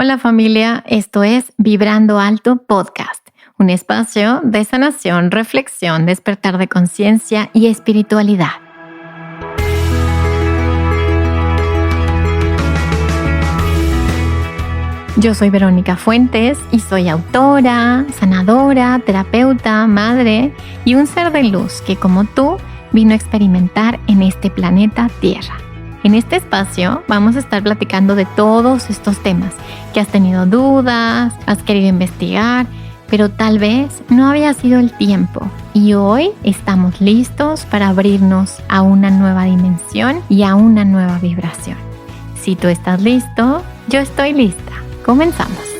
Hola familia, esto es Vibrando Alto Podcast, un espacio de sanación, reflexión, despertar de conciencia y espiritualidad. Yo soy Verónica Fuentes y soy autora, sanadora, terapeuta, madre y un ser de luz que como tú vino a experimentar en este planeta Tierra. En este espacio vamos a estar platicando de todos estos temas que has tenido dudas, has querido investigar, pero tal vez no había sido el tiempo. Y hoy estamos listos para abrirnos a una nueva dimensión y a una nueva vibración. Si tú estás listo, yo estoy lista. Comenzamos.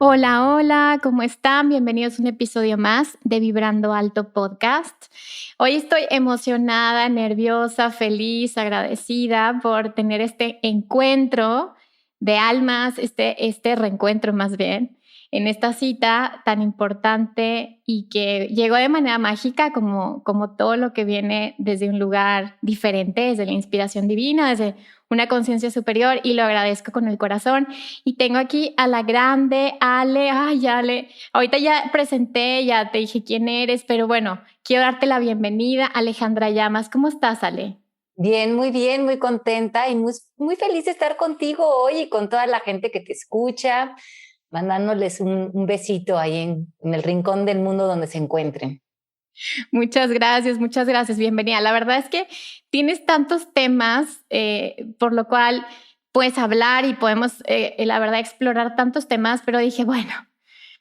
Hola, hola, ¿cómo están? Bienvenidos a un episodio más de Vibrando Alto Podcast. Hoy estoy emocionada, nerviosa, feliz, agradecida por tener este encuentro de almas, este reencuentro más bien, en esta cita tan importante y que llegó de manera mágica como todo lo que viene desde un lugar diferente, desde la inspiración divina, desde una conciencia superior, y lo agradezco con el corazón. Y tengo aquí a la grande Ale. Ay, Ale, ahorita ya presenté, ya te dije quién eres, pero bueno, quiero darte la bienvenida, Alejandra Llamas. ¿Cómo estás, Ale? Bien, muy contenta y muy feliz de estar contigo hoy y con toda la gente que te escucha, mandándoles un besito ahí en el rincón del mundo donde se encuentren. Muchas gracias, bienvenida. La verdad es que tienes tantos temas por lo cual puedes hablar y podemos, la verdad, explorar tantos temas, pero dije, bueno,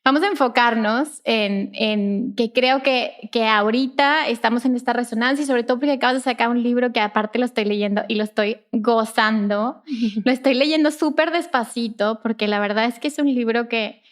vamos a enfocarnos en que creo que ahorita estamos en esta resonancia y sobre todo porque acabas de sacar un libro que aparte lo estoy leyendo y lo estoy gozando. Lo estoy leyendo súper despacito porque la verdad es que es un libro que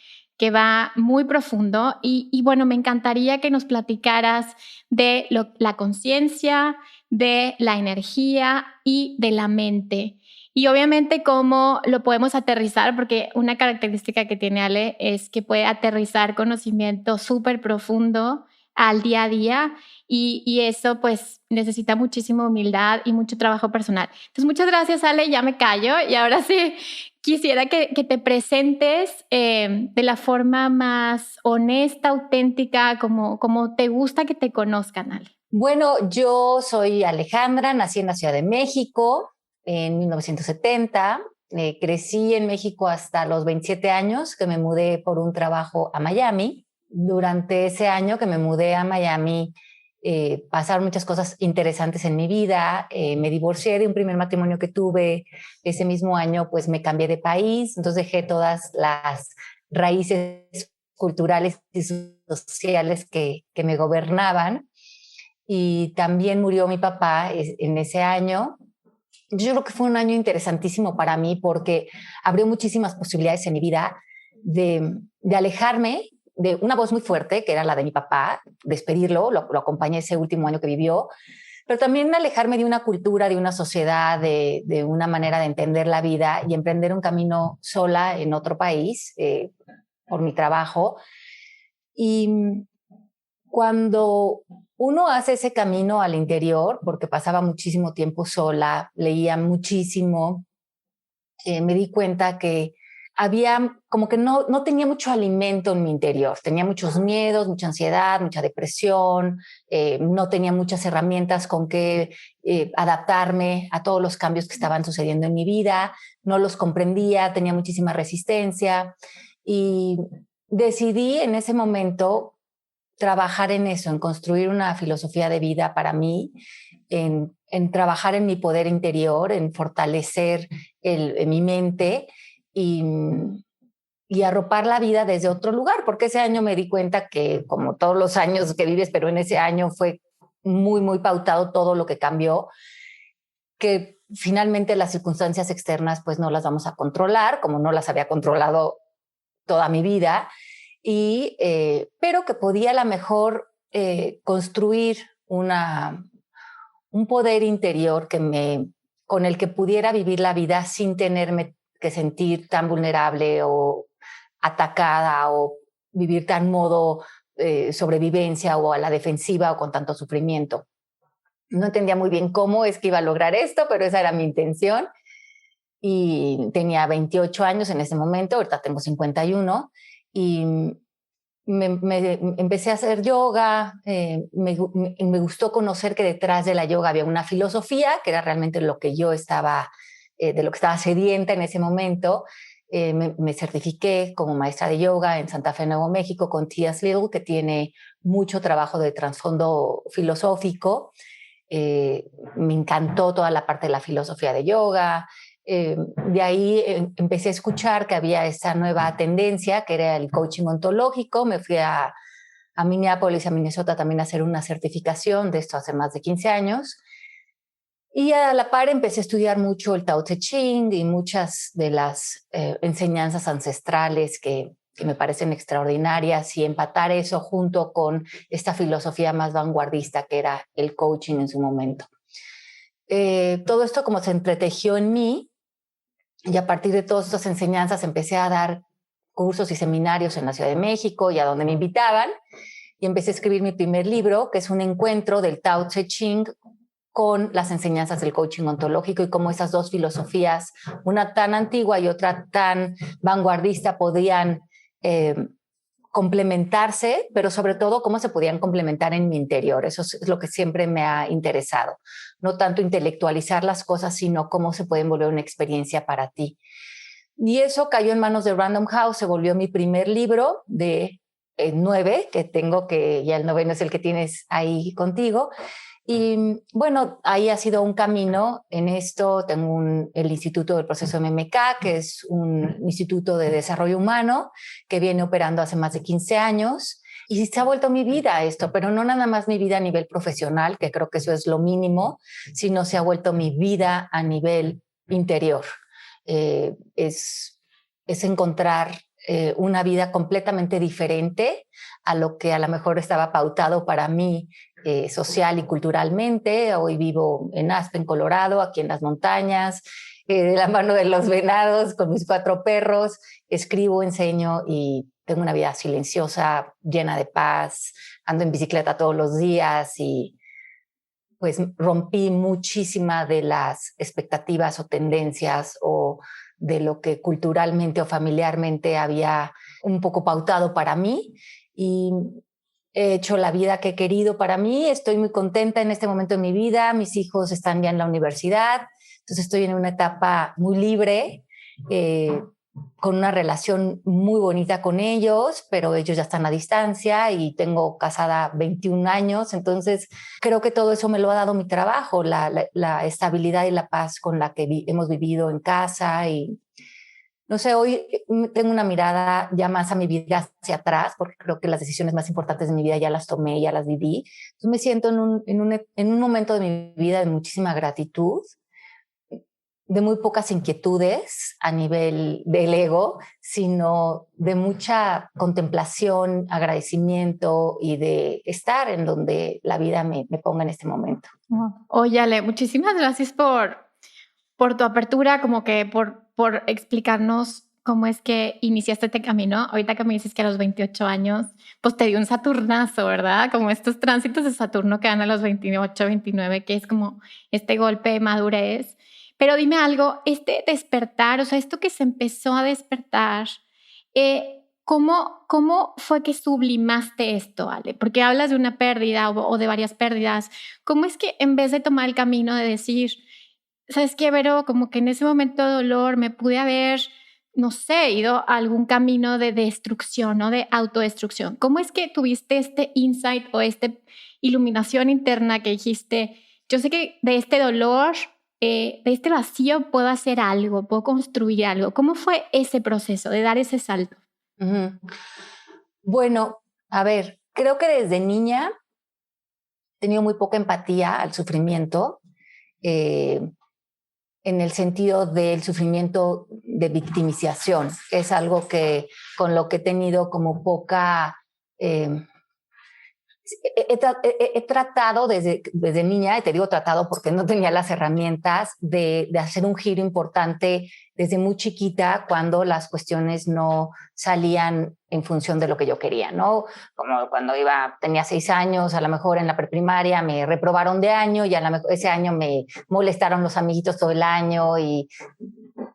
va muy profundo y bueno, me encantaría que nos platicaras de la conciencia, de la energía y de la mente. Y obviamente cómo lo podemos aterrizar, porque una característica que tiene Ale es que puede aterrizar conocimiento súper profundo al día a día y eso pues necesita muchísima humildad y mucho trabajo personal. Entonces muchas gracias, Ale, ya me callo y ahora sí quisiera que te presentes de la forma más honesta, auténtica, como te gusta que te conozcan, Ale. Bueno, yo soy Alejandra, nací en la Ciudad de México en 1970. Crecí en México hasta los 27 años, que me mudé por un trabajo a Miami. Durante ese año que me mudé a Miami, pasaron muchas cosas interesantes en mi vida. Me divorcié de un primer matrimonio que tuve. Ese mismo año, pues me cambié de país, entonces dejé todas las raíces culturales y sociales que me gobernaban. Y también murió mi papá en ese año. Yo creo que fue un año interesantísimo para mí porque abrió muchísimas posibilidades en mi vida de alejarme de una voz muy fuerte, que era la de mi papá, despedirlo, lo acompañé ese último año que vivió, pero también alejarme de una cultura, de una sociedad, de una manera de entender la vida y emprender un camino sola en otro país por mi trabajo. Y cuando uno hace ese camino al interior, porque pasaba muchísimo tiempo sola, leía muchísimo, me di cuenta que había como que no tenía mucho alimento en mi interior. Tenía muchos miedos, mucha ansiedad, mucha depresión, no tenía muchas herramientas con que adaptarme a todos los cambios que estaban sucediendo en mi vida, no los comprendía, tenía muchísima resistencia y decidí en ese momento trabajar en eso, en construir una filosofía de vida para mí, en trabajar en mi poder interior, en fortalecer mi mente y, y arropar la vida desde otro lugar, porque ese año me di cuenta que, como todos los años que vives, pero en ese año fue muy pautado todo lo que cambió, que finalmente las circunstancias externas pues no las vamos a controlar, como no las había controlado toda mi vida, pero que podía a lo mejor construir un poder interior con el que pudiera vivir la vida sin tenerme que sentir tan vulnerable o atacada o vivir tan modo sobrevivencia o a la defensiva o con tanto sufrimiento. No entendía muy bien cómo es que iba a lograr esto, pero esa era mi intención. Y tenía 28 años en ese momento, ahorita tengo 51, y me empecé a hacer yoga. Me gustó conocer que detrás de la yoga había una filosofía, que era realmente lo que yo estaba, de lo que estaba sedienta en ese momento. Me certifiqué como maestra de yoga en Santa Fe, Nuevo México, con T.S. Little, que tiene mucho trabajo de trasfondo filosófico. Me encantó toda la parte de la filosofía de yoga. De ahí empecé a escuchar que había esa nueva tendencia, que era el coaching ontológico. Me fui a Minneapolis, a Minnesota, también a hacer una certificación de esto hace más de 15 años. Y a la par empecé a estudiar mucho el Tao Te Ching y muchas de las enseñanzas ancestrales que me parecen extraordinarias, y empatar eso junto con esta filosofía más vanguardista que era el coaching en su momento. Todo esto como se entretejió en mí, y a partir de todas estas enseñanzas empecé a dar cursos y seminarios en la Ciudad de México y a donde me invitaban, y empecé a escribir mi primer libro, que es un encuentro del Tao Te Ching con las enseñanzas del coaching ontológico, y cómo esas dos filosofías, una tan antigua y otra tan vanguardista, podían complementarse, pero sobre todo cómo se podían complementar en mi interior. Eso es lo que siempre me ha interesado. No tanto intelectualizar las cosas, sino cómo se pueden volver una experiencia para ti. Y eso cayó en manos de Random House, se volvió mi primer libro de 9 que tengo, que ya el 9º es el que tienes ahí contigo. Y bueno, ahí ha sido un camino en esto. Tengo el Instituto del Proceso MMK, que es un instituto de desarrollo humano que viene operando hace más de 15 años. Y se ha vuelto mi vida esto, pero no nada más mi vida a nivel profesional, que creo que eso es lo mínimo, sino se ha vuelto mi vida a nivel interior. Es encontrar una vida completamente diferente a lo que a lo mejor estaba pautado para mí social y culturalmente. Hoy vivo en Aspen, Colorado, aquí en las montañas, de la mano de los venados, con mis 4 perros. Escribo, enseño y tengo una vida silenciosa, llena de paz. Ando en bicicleta todos los días y pues rompí muchísimas de las expectativas o tendencias o de lo que culturalmente o familiarmente había un poco pautado para mí, y he hecho la vida que he querido para mí. Estoy muy contenta en este momento de mi vida. Mis hijos están ya en la universidad, entonces estoy en una etapa muy libre, con una relación muy bonita con ellos, pero ellos ya están a distancia y tengo casada 21 años, entonces creo que todo eso me lo ha dado mi trabajo, la estabilidad y la paz con la que hemos vivido en casa. Y no sé, hoy tengo una mirada ya más a mi vida hacia atrás, porque creo que las decisiones más importantes de mi vida ya las tomé, ya las viví. Entonces me siento en un momento de mi vida de muchísima gratitud, de muy pocas inquietudes a nivel del ego, sino de mucha contemplación, agradecimiento y de estar en donde la vida me ponga en este momento. Oye, Ale, muchísimas gracias por tu apertura, como que por explicarnos cómo es que iniciaste este camino. Ahorita que me dices que a los 28 años, pues te dio un Saturnazo, ¿verdad? Como estos tránsitos de Saturno que dan a los 28, 29, que es como este golpe de madurez. Pero dime algo, este despertar, o sea, esto que se empezó a despertar, ¿cómo fue que sublimaste esto, Ale? Porque hablas de una pérdida o de varias pérdidas. ¿Cómo es que en vez de tomar el camino de decir, ¿sabes qué, Vero? Como que en ese momento de dolor me pude haber, no sé, ido a algún camino de destrucción, ¿no? De autodestrucción. ¿Cómo es que tuviste este insight o esta iluminación interna que dijiste, yo sé que de este dolor, de este vacío puedo hacer algo, puedo construir algo? ¿Cómo fue ese proceso de dar ese salto? Uh-huh. Bueno, a ver, creo que desde niña he tenido muy poca empatía al sufrimiento, en el sentido del sufrimiento de victimización. Es algo que con lo que he tenido como poca He tratado desde niña, y te digo tratado porque no tenía las herramientas de hacer un giro importante desde muy chiquita cuando las cuestiones no salían en función de lo que yo quería, ¿no? Como cuando tenía 6 años, a lo mejor en la preprimaria me reprobaron de año y a lo mejor ese año me molestaron los amiguitos todo el año y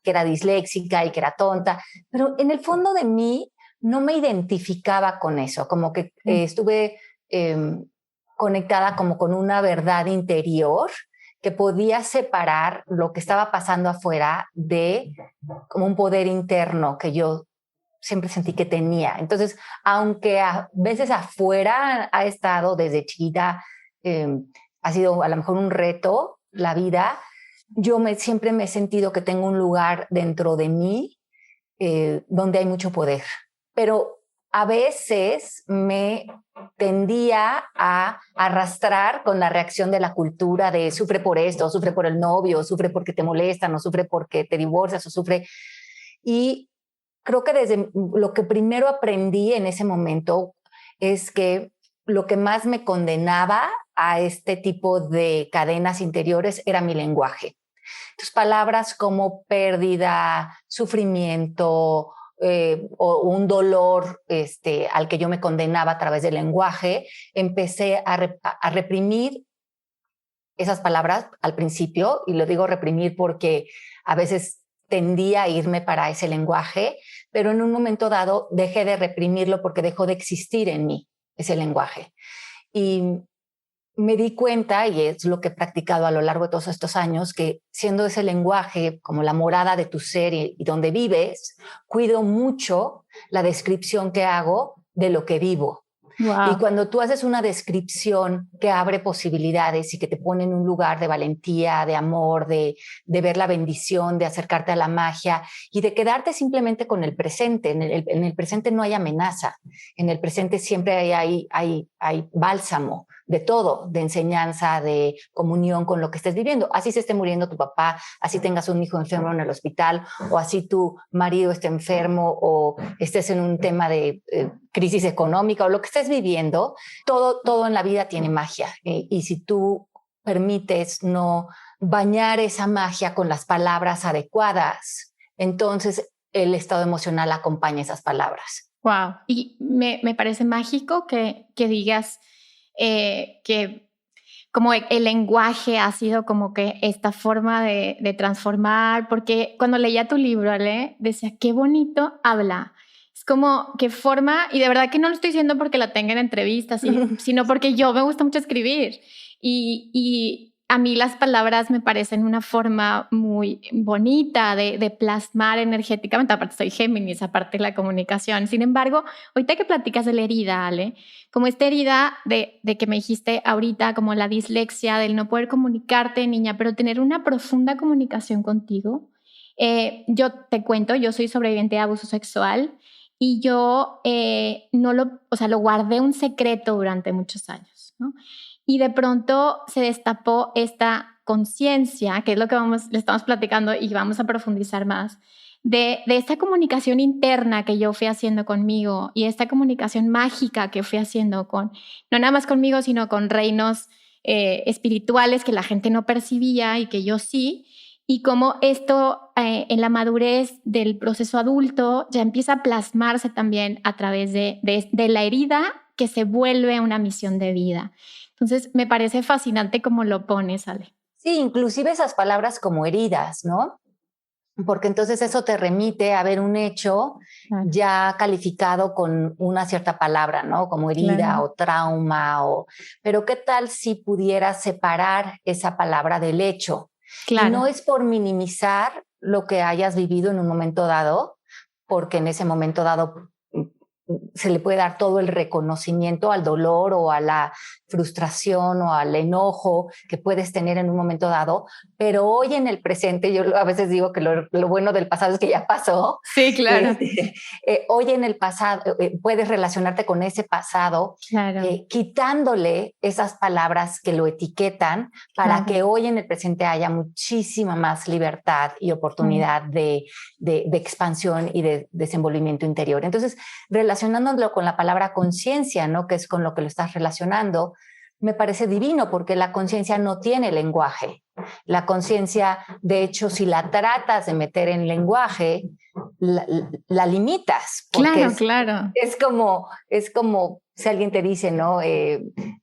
que era disléxica y que era tonta, pero en el fondo de mí no me identificaba con eso, como que estuve conectada como con una verdad interior que podía separar lo que estaba pasando afuera de como un poder interno que yo siempre sentí que tenía. Entonces, aunque a veces afuera ha estado desde chiquita, ha sido a lo mejor un reto la vida, yo siempre me he sentido que tengo un lugar dentro de mí donde hay mucho poder. Pero a veces me tendía a arrastrar con la reacción de la cultura de sufre por esto, o sufre por el novio, o sufre porque te molestan, o sufre porque te divorcias, o sufre. Y creo que desde lo que primero aprendí en ese momento es que lo que más me condenaba a este tipo de cadenas interiores era mi lenguaje. Entonces, palabras como pérdida, sufrimiento, o un dolor al que yo me condenaba a través del lenguaje, empecé a reprimir esas palabras al principio, y lo digo reprimir porque a veces tendía a irme para ese lenguaje, pero en un momento dado dejé de reprimirlo porque dejó de existir en mí ese lenguaje. Y me di cuenta, y es lo que he practicado a lo largo de todos estos años, que siendo ese lenguaje como la morada de tu ser y donde vives, cuido mucho la descripción que hago de lo que vivo. Wow. Y cuando tú haces una descripción que abre posibilidades y que te pone en un lugar de valentía, de amor, de ver la bendición, de acercarte a la magia y de quedarte simplemente con el presente. En el presente no hay amenaza. En el presente siempre hay bálsamo de todo, de enseñanza, de comunión con lo que estés viviendo. Así se esté muriendo tu papá, así tengas un hijo enfermo en el hospital, o así tu marido esté enfermo, o estés en un tema de crisis económica, o lo que estés viviendo, todo en la vida tiene magia. Y si tú permites no bañar esa magia con las palabras adecuadas, entonces el estado emocional acompaña esas palabras. Wow. Y me parece mágico que digas que como el lenguaje ha sido como que esta forma de transformar, porque cuando leía tu libro, Ale, decía, qué bonito habla. Es como que forma, y de verdad que no lo estoy diciendo porque la tenga en entrevistas, sino porque yo me gusta mucho escribir. Y a mí las palabras me parecen una forma muy bonita de plasmar energéticamente. Aparte soy Géminis, aparte de la comunicación. Sin embargo, ahorita que platicas de la herida, Ale, como esta herida de que me dijiste ahorita, como la dislexia, del no poder comunicarte, niña, pero tener una profunda comunicación contigo. Yo te cuento, yo soy sobreviviente de abuso sexual y yo lo guardé un secreto durante muchos años, ¿no? Y de pronto se destapó esta conciencia, que es lo que le estamos platicando y vamos a profundizar más, de esta comunicación interna que yo fui haciendo conmigo y esta comunicación mágica que fui haciendo no nada más conmigo, sino con reinos espirituales que la gente no percibía y que yo sí. Y cómo esto en la madurez del proceso adulto ya empieza a plasmarse también a través de la herida que se vuelve una misión de vida. Entonces, me parece fascinante cómo lo pones, Ale. Sí, inclusive esas palabras como heridas, ¿no? Porque entonces eso te remite a ver un hecho ya calificado con una cierta palabra, ¿no? Como herida o trauma. Pero ¿qué tal si pudieras separar esa palabra del hecho? Claro. Y no es por minimizar lo que hayas vivido en un momento dado, porque en ese momento dado se le puede dar todo el reconocimiento al dolor o a la frustración o al enojo que puedes tener en un momento dado, pero hoy en el presente, yo a veces digo que lo bueno del pasado es que ya pasó. Sí, claro. Hoy en el pasado puedes relacionarte con ese pasado, claro. Quitándole esas palabras que lo etiquetan para que hoy en el presente haya muchísima más libertad y oportunidad de expansión y de desenvolvimiento interior. Entonces, relacionarte relacionándolo con la palabra conciencia, ¿no? Que es con lo que lo estás relacionando, me parece divino porque la conciencia no tiene lenguaje. La conciencia, de hecho, si la tratas de meter en lenguaje, la limitas. Porque Claro. es como si alguien te dice, ¿no?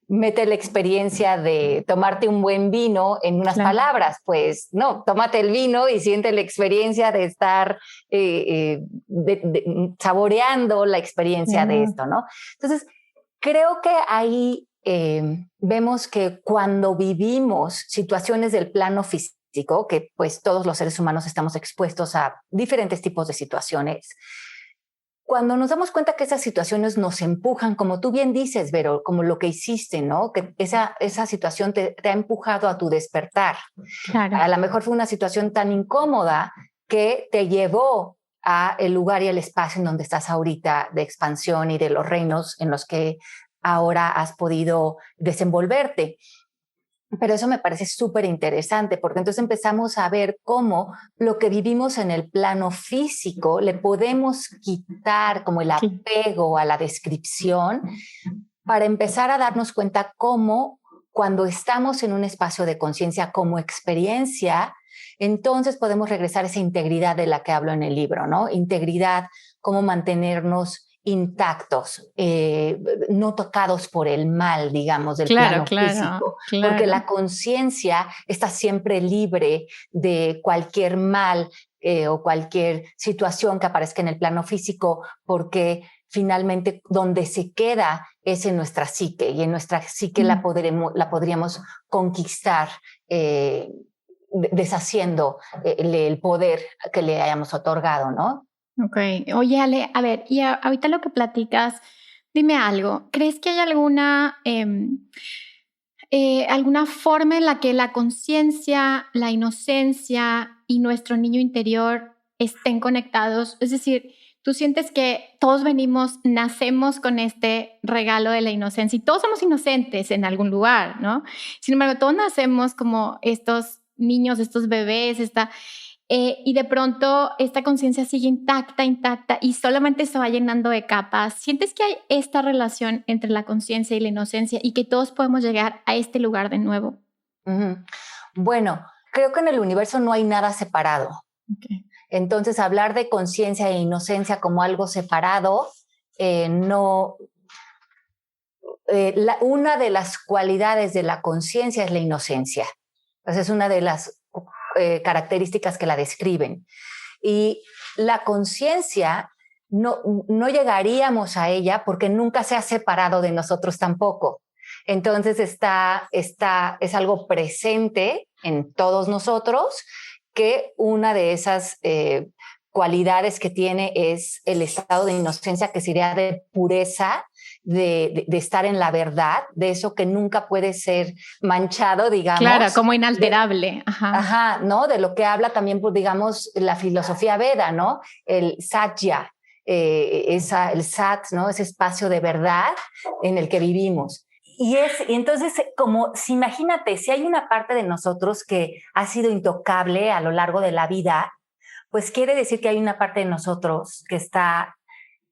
Mete la experiencia de tomarte un buen vino en unas palabras. Pues no, tómate el vino y siente la experiencia de estar saboreando la experiencia de esto, ¿no? Entonces, creo que ahí vemos que cuando vivimos situaciones del plano físico, que pues todos los seres humanos estamos expuestos a diferentes tipos de situaciones, cuando nos damos cuenta que esas situaciones nos empujan, como tú bien dices, Vero, como lo que hiciste, ¿no? Que esa situación te ha empujado a tu despertar. Claro. A lo mejor fue una situación tan incómoda que te llevó a el lugar y el espacio en donde estás ahorita de expansión y de los reinos en los que ahora has podido desenvolverte. Pero eso me parece súper interesante porque entonces empezamos a ver cómo lo que vivimos en el plano físico le podemos quitar como el apego a la descripción para empezar a darnos cuenta cómo cuando estamos en un espacio de conciencia como experiencia, entonces podemos regresar a esa integridad de la que hablo en el libro, ¿no? Integridad, cómo mantenernos intactos, no tocados por el mal, digamos, del plano físico, porque la conciencia está siempre libre de cualquier mal o cualquier situación que aparezca en el plano físico, porque finalmente donde se queda es en nuestra psique, y en nuestra psique la podríamos conquistar deshaciendo el poder que le hayamos otorgado, ¿no? Ok. Oye, Ale, a ver, y ahorita lo que platicas, dime algo. ¿Crees que hay alguna forma en la que la conciencia, la inocencia y nuestro niño interior estén conectados? Es decir, ¿tú sientes que todos nacemos con este regalo de la inocencia y todos somos inocentes en algún lugar, ¿no? Sin embargo, todos nacemos como estos niños, estos bebés, y de pronto esta conciencia sigue intacta y solamente se va llenando de capas? ¿Sientes que hay esta relación entre la conciencia y la inocencia y que todos podemos llegar a este lugar de nuevo? Bueno, creo que en el universo no hay nada separado. Okay. Entonces, hablar de conciencia e inocencia como algo separado, no. Una de las cualidades de la conciencia es la inocencia. Entonces, es una de las características que la describen. Y la conciencia no llegaríamos a ella porque nunca se ha separado de nosotros tampoco. Entonces es algo presente en todos nosotros, que una de esas cualidades que tiene es el estado de inocencia, que sería de pureza, de estar en la verdad, de eso que nunca puede ser manchado, digamos. Claro, como inalterable. Ajá, ¿no? De lo que habla también, pues, digamos, la filosofía Veda, ¿no? El satya, el sat, ¿no? Ese espacio de verdad en el que vivimos. Y entonces, como, si imagínate, si hay una parte de nosotros que ha sido intocable a lo largo de la vida, pues quiere decir que hay una parte de nosotros que está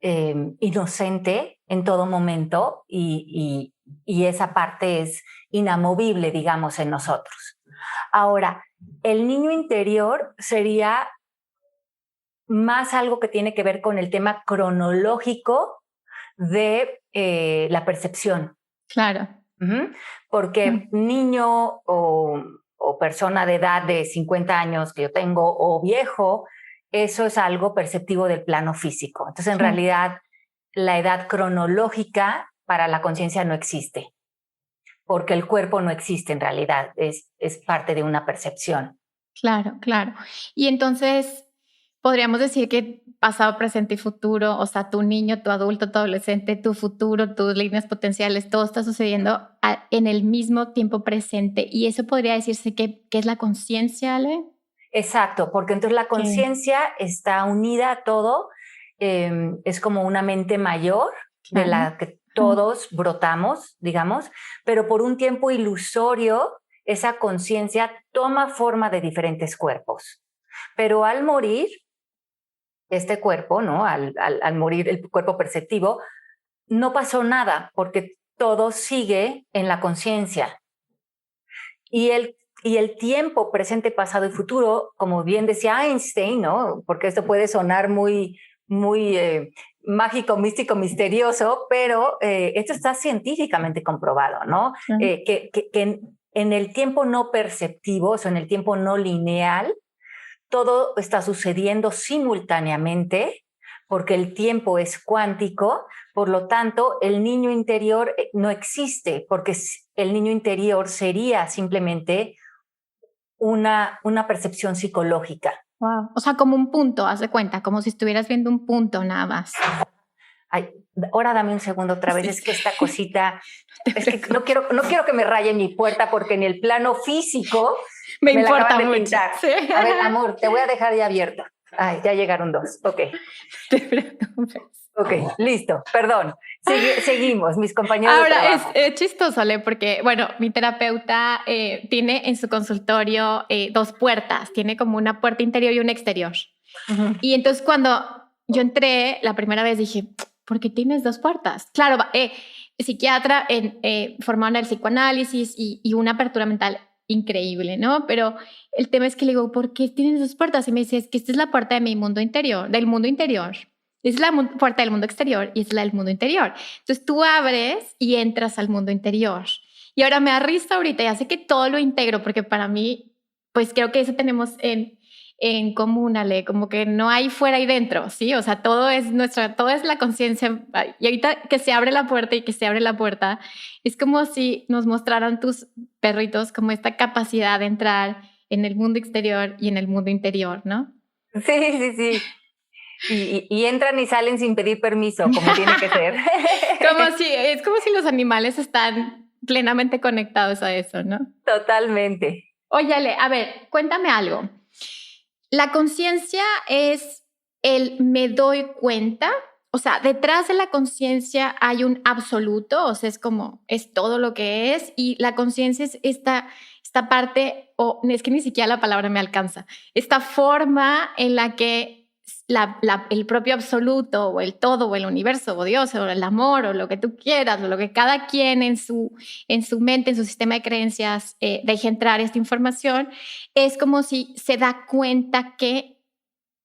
inocente en todo momento, y esa parte es inamovible, digamos, en nosotros. Ahora, el niño interior sería más algo que tiene que ver con el tema cronológico de la percepción. Claro. Porque niño o persona de edad de 50 años que yo tengo, o viejo, eso es algo perceptivo del plano físico. Entonces, en realidad, la edad cronológica para la conciencia no existe, porque el cuerpo no existe en realidad, es parte de una percepción. Claro. Y entonces, podríamos decir que pasado, presente y futuro, o sea, tu niño, tu adulto, tu adolescente, tu futuro, tus líneas potenciales, todo está sucediendo en el mismo tiempo presente. ¿Y eso podría decirse que es la conciencia, Ale? Exacto, porque entonces la conciencia está unida a todo, es como una mente mayor, de la que todos brotamos, digamos, pero por un tiempo ilusorio esa conciencia toma forma de diferentes cuerpos. Pero al morir, este cuerpo, ¿no? Al morir el cuerpo perceptivo, no pasó nada porque todo sigue en la conciencia. Y el tiempo presente, pasado y futuro, como bien decía Einstein, ¿no? Porque esto puede sonar muy mágico, místico, misterioso, pero esto está científicamente comprobado, ¿no? Que en el tiempo no perceptivo, o sea, en el tiempo no lineal, todo está sucediendo simultáneamente porque el tiempo es cuántico, por lo tanto, el niño interior no existe, porque el niño interior sería simplemente una percepción psicológica. Wow. O sea, como un punto, haz de cuenta, como si estuvieras viendo un punto nada más. Ay, ahora dame un segundo otra vez, sí. Es que esta cosita, es que no quiero que me raye mi puerta porque en el plano físico me importa la acaban de mucho. pintar. Sí. A ver, amor, te voy a dejar ya abierta. Ay, ya llegaron dos. Ok. Te preocupes. Ok, listo. Perdón. Seguimos, mis compañeros Ahora, de trabajo. Es chistoso, ¿le? Porque, bueno, mi terapeuta tiene en su consultorio 2 puertas. Tiene como una puerta interior y una exterior. Uh-huh. Y entonces cuando yo entré la primera vez dije, ¿por qué tienes 2 puertas? Claro, psiquiatra formado en el psicoanálisis y una apertura mental increíble, ¿no? Pero el tema es que le digo, ¿por qué tienes 2 puertas? Y me dice, es que esta es la puerta de mi mundo interior, del mundo interior. Es la puerta del mundo exterior y es la del mundo interior. Entonces tú abres y entras al mundo interior. Y ahora me da risa ahorita, ya sé que todo lo integro, porque para mí, pues creo que eso tenemos en común, Ale, como que no hay fuera y dentro, ¿sí? O sea, todo es la conciencia. Y ahorita que se abre la puerta y que se abre la puerta, es como si nos mostraran tus perritos como esta capacidad de entrar en el mundo exterior y en el mundo interior, ¿no? Sí. Y entran y salen sin pedir permiso, como tiene que ser. Es como si los animales están plenamente conectados a eso, ¿no? Totalmente. Oye, Ale, a ver, cuéntame algo. ¿La conciencia es el me doy cuenta? O sea, detrás de la conciencia hay un absoluto, o sea, es todo lo que es, y la conciencia es esta parte, o es que ni siquiera la palabra me alcanza, esta forma en la que el propio absoluto o el todo o el universo o Dios o el amor o lo que tú quieras o lo que cada quien en su mente, en su sistema de creencias deje entrar esta información, es como si se da cuenta que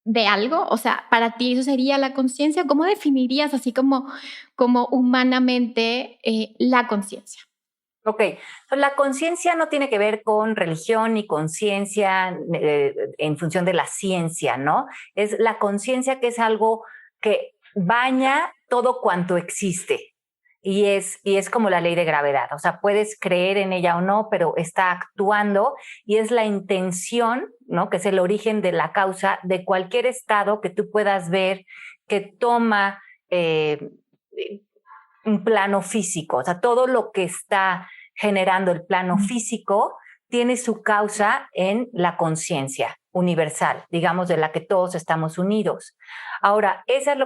de algo, o sea, para ti eso sería la conciencia. ¿Cómo definirías así como humanamente la conciencia? Ok, pues la conciencia no tiene que ver con religión ni conciencia en función de la ciencia, ¿no? Es la conciencia que es algo que baña todo cuanto existe y es como la ley de gravedad, o sea, puedes creer en ella o no, pero está actuando y es la intención, ¿no? Que es el origen de la causa de cualquier estado que tú puedas ver que toma un plano físico, o sea, todo lo que está generando el plano físico tiene su causa en la conciencia universal, digamos, de la que todos estamos unidos. Ahora, esa es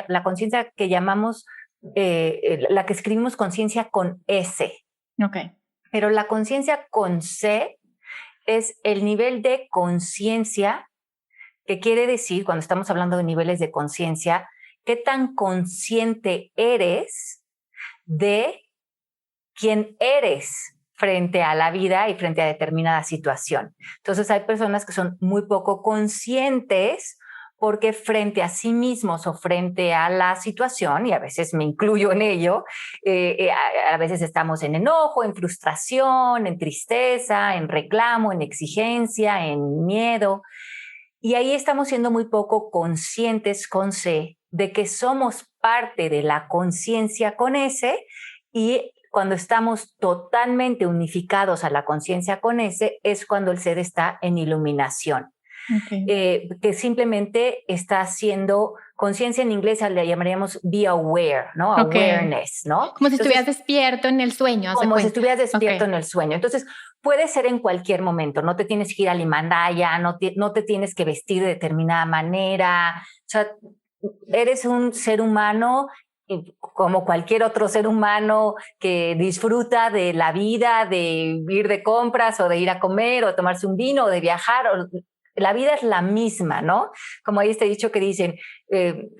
la conciencia que llamamos, la que escribimos conciencia con S. Okay. Pero la conciencia con C es el nivel de conciencia, que quiere decir, cuando estamos hablando de niveles de conciencia, qué tan consciente eres de quién eres frente a la vida y frente a determinada situación. Entonces hay personas que son muy poco conscientes porque frente a sí mismos o frente a la situación, y a veces me incluyo en ello, a veces estamos en enojo, en frustración, en tristeza, en reclamo, en exigencia, en miedo, y ahí estamos siendo muy poco conscientes con C de que somos parte de la conciencia con S, y cuando estamos totalmente unificados a la conciencia con S es cuando el ser está en iluminación. Okay. Que simplemente está haciendo conciencia, en inglés le llamaríamos be aware, ¿no? Okay. Awareness, ¿no? Como si estuvieras despierto en el sueño. Como si estuvieras despierto en el sueño. Entonces, puede ser en cualquier momento, no te tienes que ir al Himalaya, no te tienes que vestir de determinada manera, o sea, eres un ser humano como cualquier otro ser humano que disfruta de la vida, de ir de compras o de ir a comer o tomarse un vino o de viajar. la vida es la misma, ¿no? Como hay este dicho que dicen,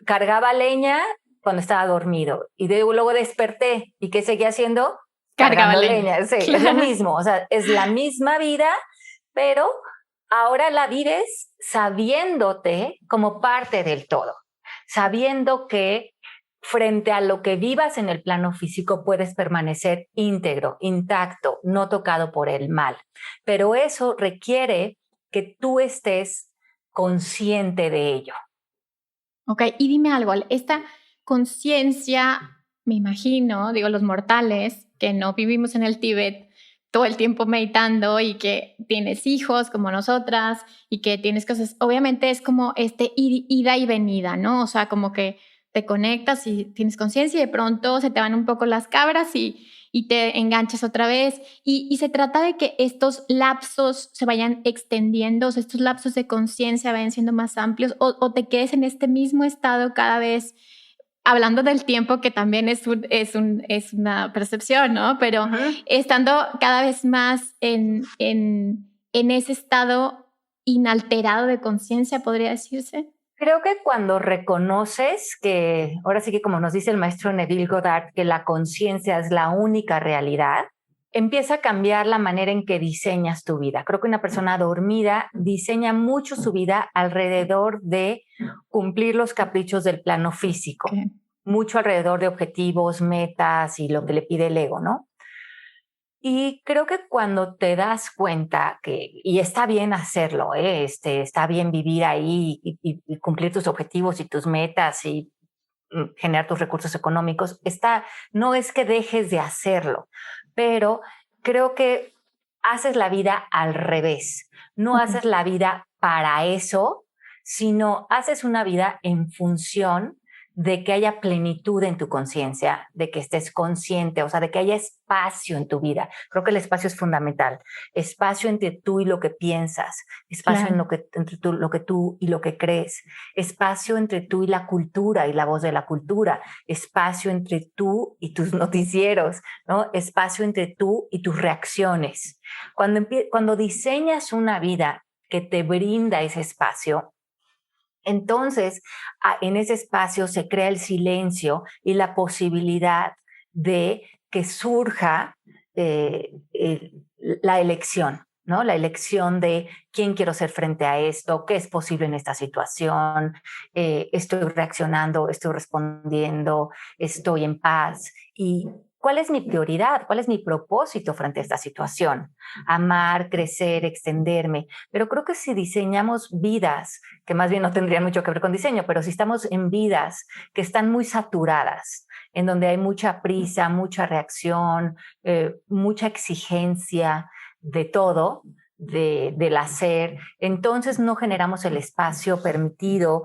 cargaba leña cuando estaba dormido y luego desperté. ¿Y qué seguía haciendo? Cargaba Cargando leña. leña. Sí, Claro. es lo mismo, o sea, es la misma vida, pero ahora la vives sabiéndote como parte del todo, sabiendo que frente a lo que vivas en el plano físico puedes permanecer íntegro, intacto, no tocado por el mal. Pero eso requiere que tú estés consciente de ello. Ok, y dime algo, esta conciencia, me imagino, digo, los mortales que no vivimos en el Tíbet todo el tiempo meditando y que tienes hijos como nosotras y que tienes cosas, obviamente es como ida y venida, ¿no? O sea, como que te conectas y tienes conciencia y de pronto se te van un poco las cabras y te enganchas otra vez. Y se trata de que estos lapsos se vayan extendiendo, o sea, estos lapsos de conciencia vayan siendo más amplios o te quedes en este mismo estado cada vez, hablando del tiempo, que también es una percepción, ¿no? Pero estando cada vez más en ese estado inalterado de conciencia, podría decirse. Creo que cuando reconoces que, ahora sí que como nos dice el maestro Neville Goddard, que la conciencia es la única realidad, empieza a cambiar la manera en que diseñas tu vida. Creo que una persona dormida diseña mucho su vida alrededor de cumplir los caprichos del plano físico, Okay. mucho alrededor de objetivos, metas y lo que le pide el ego, ¿no? Y creo que cuando te das cuenta que, y está bien hacerlo, está bien vivir ahí y cumplir tus objetivos y tus metas y generar tus recursos económicos, no es que dejes de hacerlo, pero creo que haces la vida al revés. No Okay. haces la vida para eso, sino haces una vida en función de que haya plenitud en tu conciencia, de que estés consciente, o sea, de que haya espacio en tu vida. Creo que el espacio es fundamental. Espacio entre tú y lo que piensas, espacio Claro. entre lo que tú y lo que crees, espacio entre tú y la cultura y la voz de la cultura, espacio entre tú y tus noticieros, ¿no? Espacio entre tú y tus reacciones. Cuando diseñas una vida que te brinda ese espacio, entonces en ese espacio se crea el silencio y la posibilidad de que surja la elección, ¿no? La elección de quién quiero ser frente a esto, qué es posible en esta situación, estoy reaccionando, estoy respondiendo, estoy en paz y cuál es mi prioridad, cuál es mi propósito frente a esta situación. Amar, crecer, extenderme. Pero creo que si diseñamos vidas, que más bien no tendrían mucho que ver con diseño, pero si estamos en vidas que están muy saturadas, en donde hay mucha prisa, mucha reacción, mucha exigencia de todo, del hacer, entonces no generamos el espacio permitido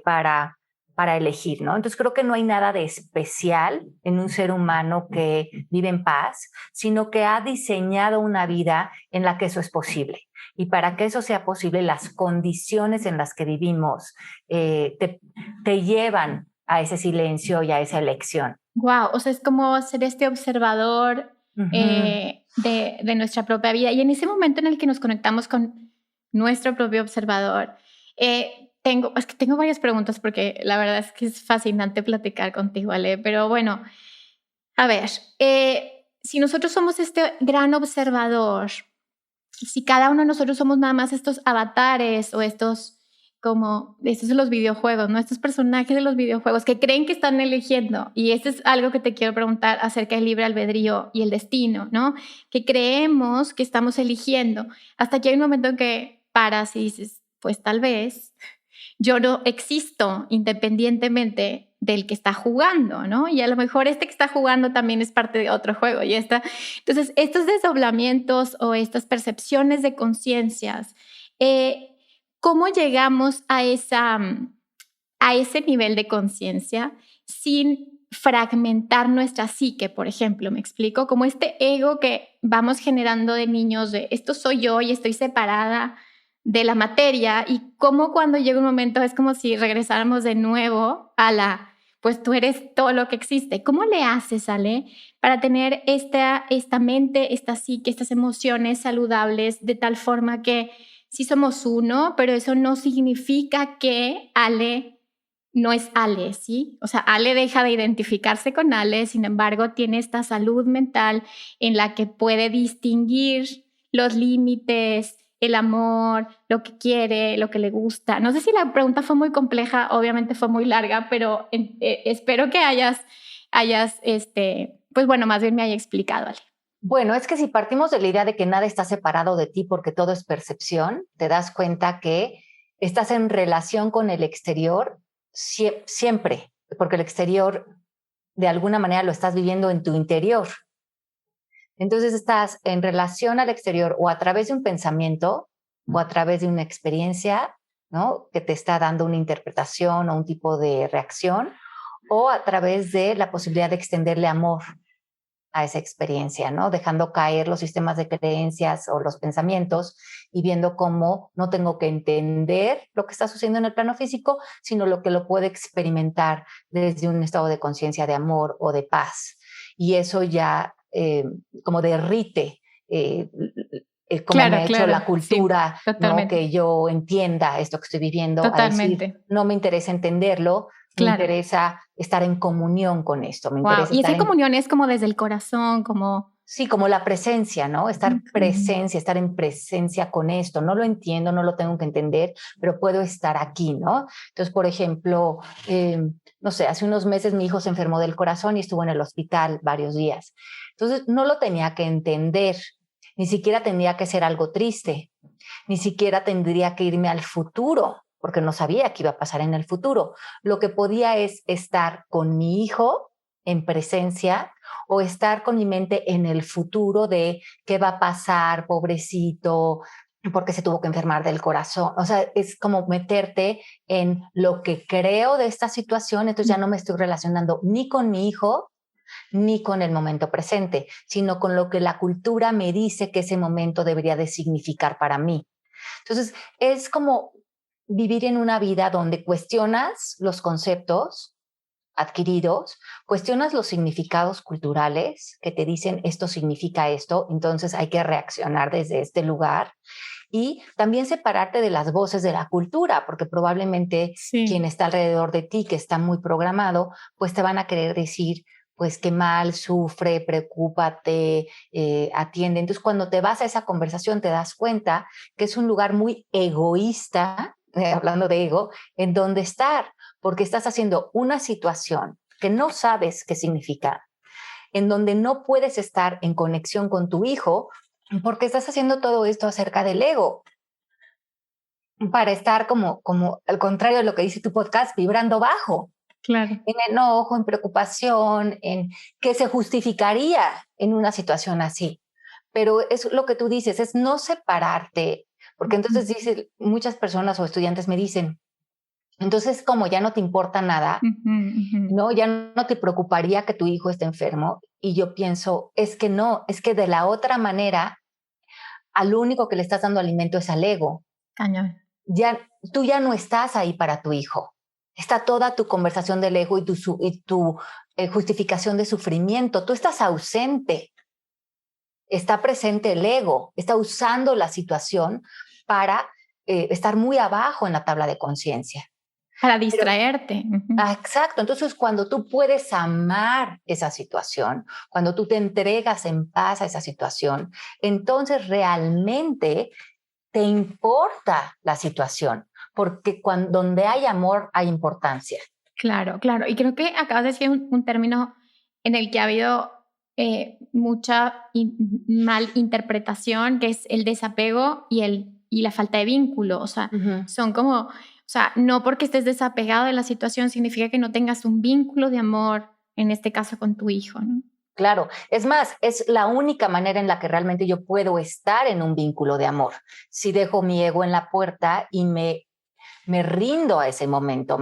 para elegir, ¿no? Entonces creo que no hay nada de especial en un ser humano que vive en paz, sino que ha diseñado una vida en la que eso es posible. Y para que eso sea posible, las condiciones en las que vivimos te llevan a ese silencio y a esa elección. Wow, o sea, es como ser este observador de nuestra propia vida. Y en ese momento en el que nos conectamos con nuestro propio observador, tengo varias preguntas porque la verdad es que es fascinante platicar contigo, Ale. Pero bueno, a ver, si nosotros somos este gran observador, si cada uno de nosotros somos nada más estos avatares o estos de los videojuegos, ¿no? Estos personajes de los videojuegos que creen que están eligiendo. Y esto es algo que te quiero preguntar acerca del libre albedrío y el destino, ¿no? Que creemos que estamos eligiendo. Hasta que hay un momento en que paras y dices, pues tal vez yo no existo independientemente del que está jugando, ¿no? Y a lo mejor este que está jugando también es parte de otro juego. Entonces, estos desdoblamientos o estas percepciones de conciencias, ¿cómo llegamos a ese nivel de conciencia sin fragmentar nuestra psique, por ejemplo? ¿Me explico? Como este ego que vamos generando de niños, de esto soy yo y estoy separada de la materia, y cómo cuando llega un momento es como si regresáramos de nuevo pues tú eres todo lo que existe. ¿Cómo le haces, Ale, para tener esta mente, esta psique, estas emociones saludables de tal forma que sí somos uno, pero eso no significa que Ale no es Ale, ¿sí? O sea, Ale deja de identificarse con Ale, sin embargo, tiene esta salud mental en la que puede distinguir los límites, el amor, lo que quiere, lo que le gusta. No sé si la pregunta fue muy compleja, obviamente fue muy larga, pero espero que pues bueno, más bien me haya explicado, Ale. Bueno, es que si partimos de la idea de que nada está separado de ti porque todo es percepción, te das cuenta que estás en relación con el exterior siempre, porque el exterior de alguna manera lo estás viviendo en tu interior. Entonces estás en relación al exterior o a través de un pensamiento o a través de una experiencia, ¿no? Que te está dando una interpretación o un tipo de reacción, o a través de la posibilidad de extenderle amor a esa experiencia, ¿no? Dejando caer los sistemas de creencias o los pensamientos y viendo cómo no tengo que entender lo que está sucediendo en el plano físico, sino lo que lo puedo experimentar desde un estado de conciencia de amor o de paz. Y eso ya como derrite como me ha hecho la cultura, sí, ¿no? Que yo entienda esto que estoy viviendo, a decir, no me interesa entenderlo, me interesa estar en comunión con esto, me interesa y estar esa comunión es como desde el corazón, como... Sí, como la presencia, ¿no? Estar presencia, estar en presencia con esto. No lo entiendo, no lo tengo que entender, pero puedo estar aquí, ¿no? Entonces, por ejemplo, no sé, hace unos meses mi hijo se enfermó del corazón y estuvo en el hospital varios días. Entonces, no lo tenía que entender, ni siquiera tendría que ser algo triste, ni siquiera tendría que irme al futuro, porque no sabía qué iba a pasar en el futuro. Lo que podía es estar con mi hijo en presencia o estar con mi mente en el futuro de qué va a pasar, pobrecito, porque se tuvo que enfermar del corazón. O sea, es como meterte en lo que creo de esta situación, entonces ya no me estoy relacionando ni con mi hijo, ni con el momento presente, sino con lo que la cultura me dice que ese momento debería de significar para mí. Entonces, es como vivir en una vida donde cuestionas los conceptos adquiridos, cuestionas los significados culturales que te dicen esto significa esto, entonces hay que reaccionar desde este lugar y también separarte de las voces de la cultura, porque probablemente quien está alrededor de ti, que está muy programado, pues te van a querer decir, pues qué mal, sufre, preocúpate, atiende. Entonces, cuando te vas a esa conversación, te das cuenta que es un lugar muy egoísta, hablando de ego, en donde estar, porque estás haciendo una situación que no sabes qué significa, en donde no puedes estar en conexión con tu hijo, porque estás haciendo todo esto acerca del ego, para estar como al contrario de lo que dice tu podcast, vibrando bajo. Claro. En enojo, en preocupación, en que se justificaría en una situación así. Pero es lo que tú dices, es no separarte, porque entonces dice, muchas personas o estudiantes me dicen, entonces como ya no te importa nada, ¿no? Ya no te preocuparía que tu hijo esté enfermo. Y yo pienso, es que no, es que de la otra manera, al único que le estás dando alimento es al ego. Cañón. Tú ya no estás ahí para tu hijo. Está toda tu conversación del ego y tu justificación de sufrimiento. Tú estás ausente. Está presente el ego. Está usando la situación para estar muy abajo en la tabla de conciencia. Para distraerte. Exacto. Entonces, cuando tú puedes amar esa situación, cuando tú te entregas en paz a esa situación, entonces realmente te importa la situación, porque donde hay amor hay importancia. Claro, claro. Y creo que acabas de decir un término en el que ha habido mucha mal interpretación, que es el desapego y la falta de vínculo. O sea, son como, o sea, no porque estés desapegado de la situación significa que no tengas un vínculo de amor, en este caso con tu hijo, ¿no? Claro, es más, es la única manera en la que realmente yo puedo estar en un vínculo de amor. Si dejo mi ego en la puerta y me rindo a ese momento,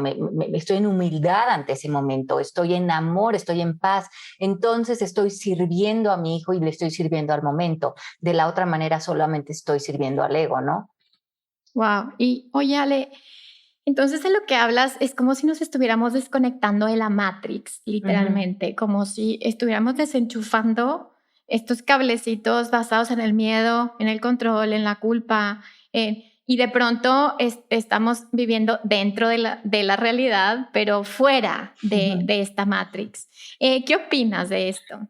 estoy en humildad ante ese momento, estoy en amor, estoy en paz, entonces estoy sirviendo a mi hijo y le estoy sirviendo al momento. De la otra manera solamente estoy sirviendo al ego, ¿no? Wow. Y oye, Ale, entonces de lo que hablas es como si nos estuviéramos desconectando de la Matrix, literalmente, como si estuviéramos desenchufando estos cablecitos basados en el miedo, en el control, en la culpa, y de pronto estamos viviendo dentro de la realidad, pero fuera de esta Matrix. ¿Qué opinas de esto?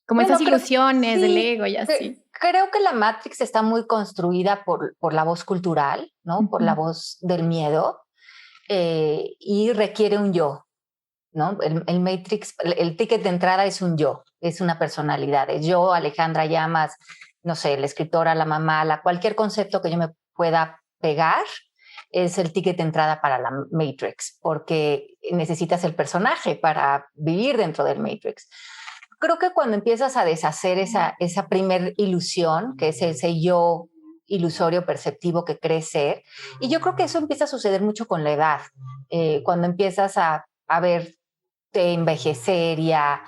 Como Bueno, esas ilusiones del sí, ego y así. creo que la Matrix está muy construida por la voz cultural, ¿no? Por la voz del miedo, y requiere un yo, ¿no? El Matrix, el ticket de entrada es un yo, es una personalidad. Es yo, Alejandra Llamas, no sé, la escritora, la mamá, cualquier concepto que yo me pueda pegar es el ticket de entrada para la Matrix, porque necesitas el personaje para vivir dentro del Matrix. Creo que cuando empiezas a deshacer esa primer ilusión, que es ese yo ilusorio perceptivo que crees ser, y yo creo que eso empieza a suceder mucho con la edad, cuando empiezas a verte envejecer y a,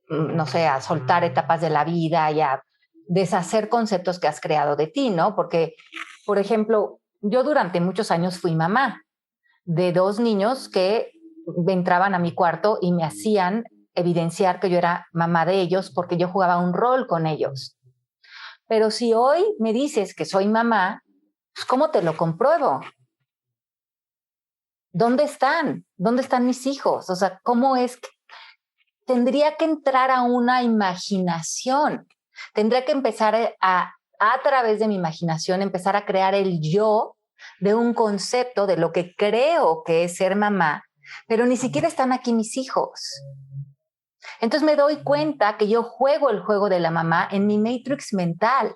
no sé, a soltar etapas de la vida y a deshacer conceptos que has creado de ti, ¿no? Porque, por ejemplo, yo durante muchos años fui mamá de 2 niños que entraban a mi cuarto y me hacían evidenciar que yo era mamá de ellos porque yo jugaba un rol con ellos. Pero si hoy me dices que soy mamá, pues ¿cómo te lo compruebo? ¿Dónde están? ¿Dónde están mis hijos? O sea, ¿cómo es que tendría que entrar a una imaginación? Tendría que empezar a través de mi imaginación, empezar a crear el yo de un concepto de lo que creo que es ser mamá, pero ni siquiera están aquí mis hijos. Entonces me doy cuenta que yo juego el juego de la mamá en mi matrix mental,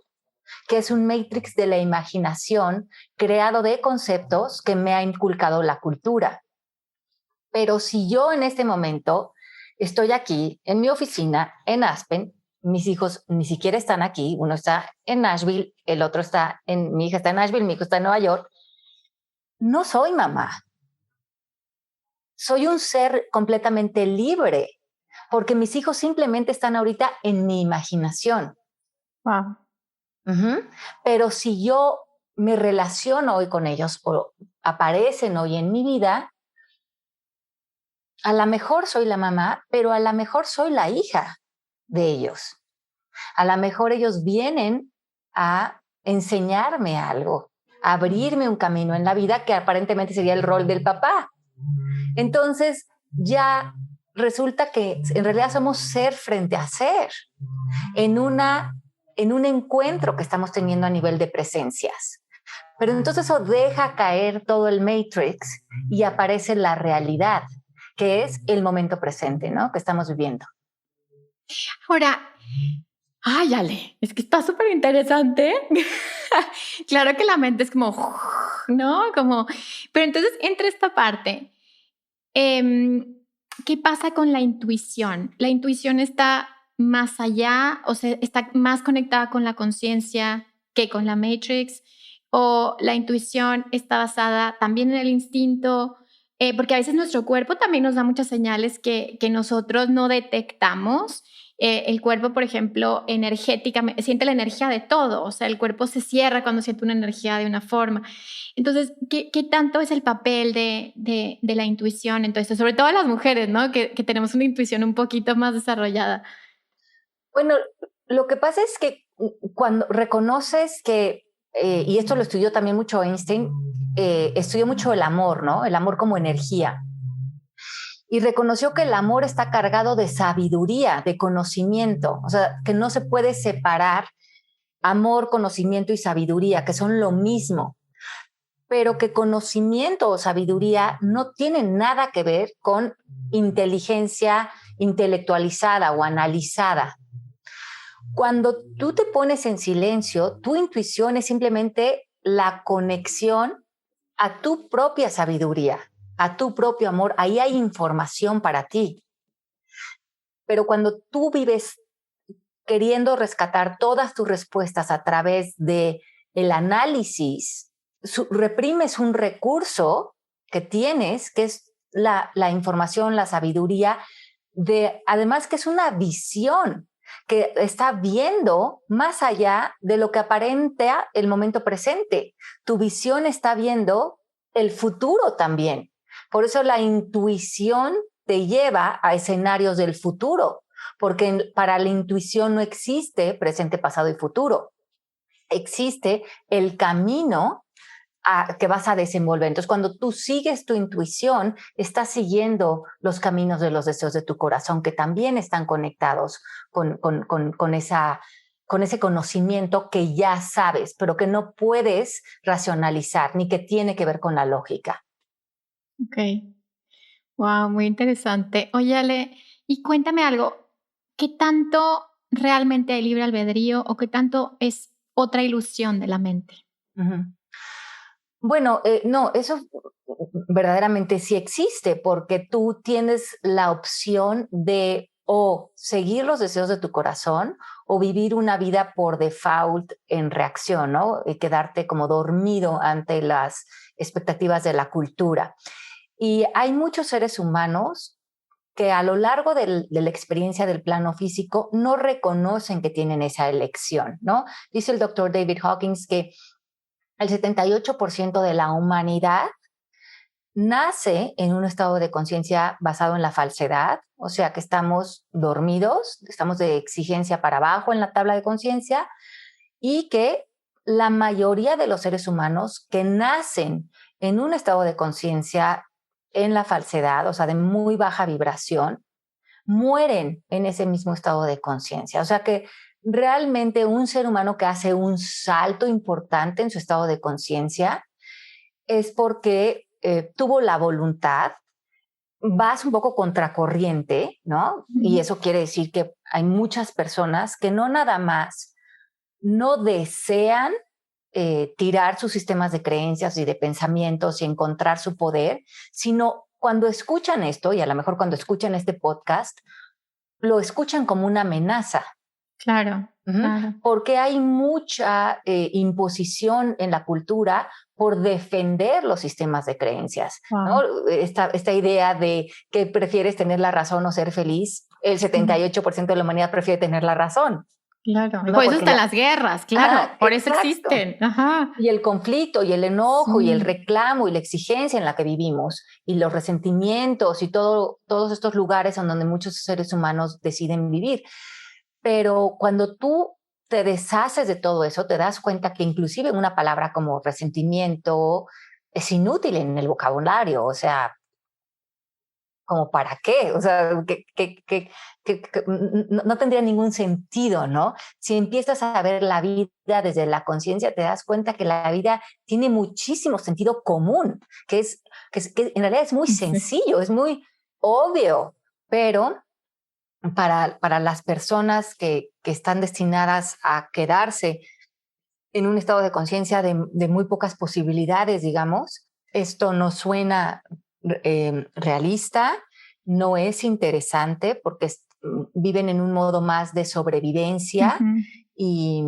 que es un matrix de la imaginación creado de conceptos que me ha inculcado la cultura. Pero si yo en este momento estoy aquí en mi oficina en Aspen, mis hijos ni siquiera están aquí, uno está en Nashville, el otro mi hija está en Nashville, mi hijo está en Nueva York, no soy mamá. Soy un ser completamente libre, porque mis hijos simplemente están ahorita en mi imaginación. Wow. Pero si yo me relaciono hoy con ellos o aparecen hoy en mi vida, a lo mejor soy la mamá, pero a lo mejor soy la hija de ellos. A lo mejor ellos vienen a enseñarme algo, a abrirme un camino en la vida que aparentemente sería el rol del papá. Entonces ya resulta que en realidad somos ser frente a ser en un encuentro que estamos teniendo a nivel de presencias. Pero entonces eso deja caer todo el matrix y aparece la realidad, que es el momento presente, ¿no? Que estamos viviendo. Ahora, ay, Ale, es que está súper interesante. Claro que la mente es como, ¿no? Como, pero entonces entra esta parte. ¿Qué pasa con la intuición? La intuición está más allá, o sea, está más conectada con la conciencia que con la Matrix, o la intuición está basada también en el instinto, porque a veces nuestro cuerpo también nos da muchas señales que nosotros no detectamos. El cuerpo, por ejemplo, energéticamente, siente la energía de todo, o sea, el cuerpo se cierra cuando siente una energía de una forma. Entonces, ¿qué tanto es el papel de la intuición en todo esto? Sobre todo las mujeres, ¿no? Que tenemos una intuición un poquito más desarrollada. Bueno, lo que pasa es que cuando reconoces que, y esto lo estudió también mucho Einstein, estudió mucho el amor, ¿no? El amor como energía. Y reconoció que el amor está cargado de sabiduría, de conocimiento, o sea, que no se puede separar amor, conocimiento y sabiduría, que son lo mismo, pero que conocimiento o sabiduría no tienen nada que ver con inteligencia intelectualizada o analizada. Cuando tú te pones en silencio, tu intuición es simplemente la conexión a tu propia sabiduría, a tu propio amor. Ahí hay información para ti. Pero cuando tú vives queriendo rescatar todas tus respuestas a través de el análisis, reprimes un recurso que tienes, que es la información, la sabiduría, además que es una visión que está viendo más allá de lo que aparenta el momento presente. Tu visión está viendo el futuro también. Por eso la intuición te lleva a escenarios del futuro, porque para la intuición no existe presente, pasado y futuro. existe el camino que vas a desenvolver. Entonces, cuando tú sigues tu intuición, estás siguiendo los caminos de los deseos de tu corazón, que también están conectados con ese conocimiento que ya sabes, pero que no puedes racionalizar, ni que tiene que ver con la lógica. Ok. Wow, muy interesante. Oye, Ale, y cuéntame algo, ¿qué tanto realmente hay libre albedrío o qué tanto es otra ilusión de la mente? Uh-huh. Bueno, no, eso verdaderamente sí existe, porque tú tienes la opción de o seguir los deseos de tu corazón o vivir una vida por default en reacción, ¿no? Y quedarte como dormido ante las expectativas de la cultura. Y hay muchos seres humanos que a lo largo de la experiencia del plano físico no reconocen que tienen esa elección, ¿no? Dice el doctor David Hawkins que el 78% de la humanidad nace en un estado de conciencia basado en la falsedad, o sea que estamos dormidos, estamos de exigencia para abajo en la tabla de conciencia, y que la mayoría de los seres humanos que nacen en un estado de conciencia en la falsedad, o sea, de muy baja vibración, mueren en ese mismo estado de conciencia. O sea que realmente un ser humano que hace un salto importante en su estado de conciencia es porque tuvo la voluntad, vas un poco contracorriente, ¿no? Y eso quiere decir que hay muchas personas que no nada más no desean tirar sus sistemas de creencias y de pensamientos y encontrar su poder, sino cuando escuchan esto, y a lo mejor cuando escuchan este podcast, lo escuchan como una amenaza. Claro, claro. Porque hay mucha imposición en la cultura por defender los sistemas de creencias, Wow. ¿no? Esta idea de que prefieres tener la razón o ser feliz, el 78% de la humanidad prefiere tener la razón. Claro, ¿no? por eso están las guerras, claro, por eso exacto. existen. Ajá. Y el conflicto y el enojo y el reclamo y la exigencia en la que vivimos y los resentimientos y todos estos lugares en donde muchos seres humanos deciden vivir. Pero cuando tú te deshaces de todo eso, te das cuenta que inclusive una palabra como resentimiento es inútil en el vocabulario, o sea, ¿como para qué? O sea, que no tendría ningún sentido, ¿no? Si empiezas a ver la vida desde la conciencia, te das cuenta que la vida tiene muchísimo sentido común, que en realidad es muy sencillo, es muy obvio, pero para las personas que están destinadas a quedarse en un estado de conciencia de muy pocas posibilidades, digamos, esto no suena realista, no es interesante porque viven en un modo más de sobrevivencia y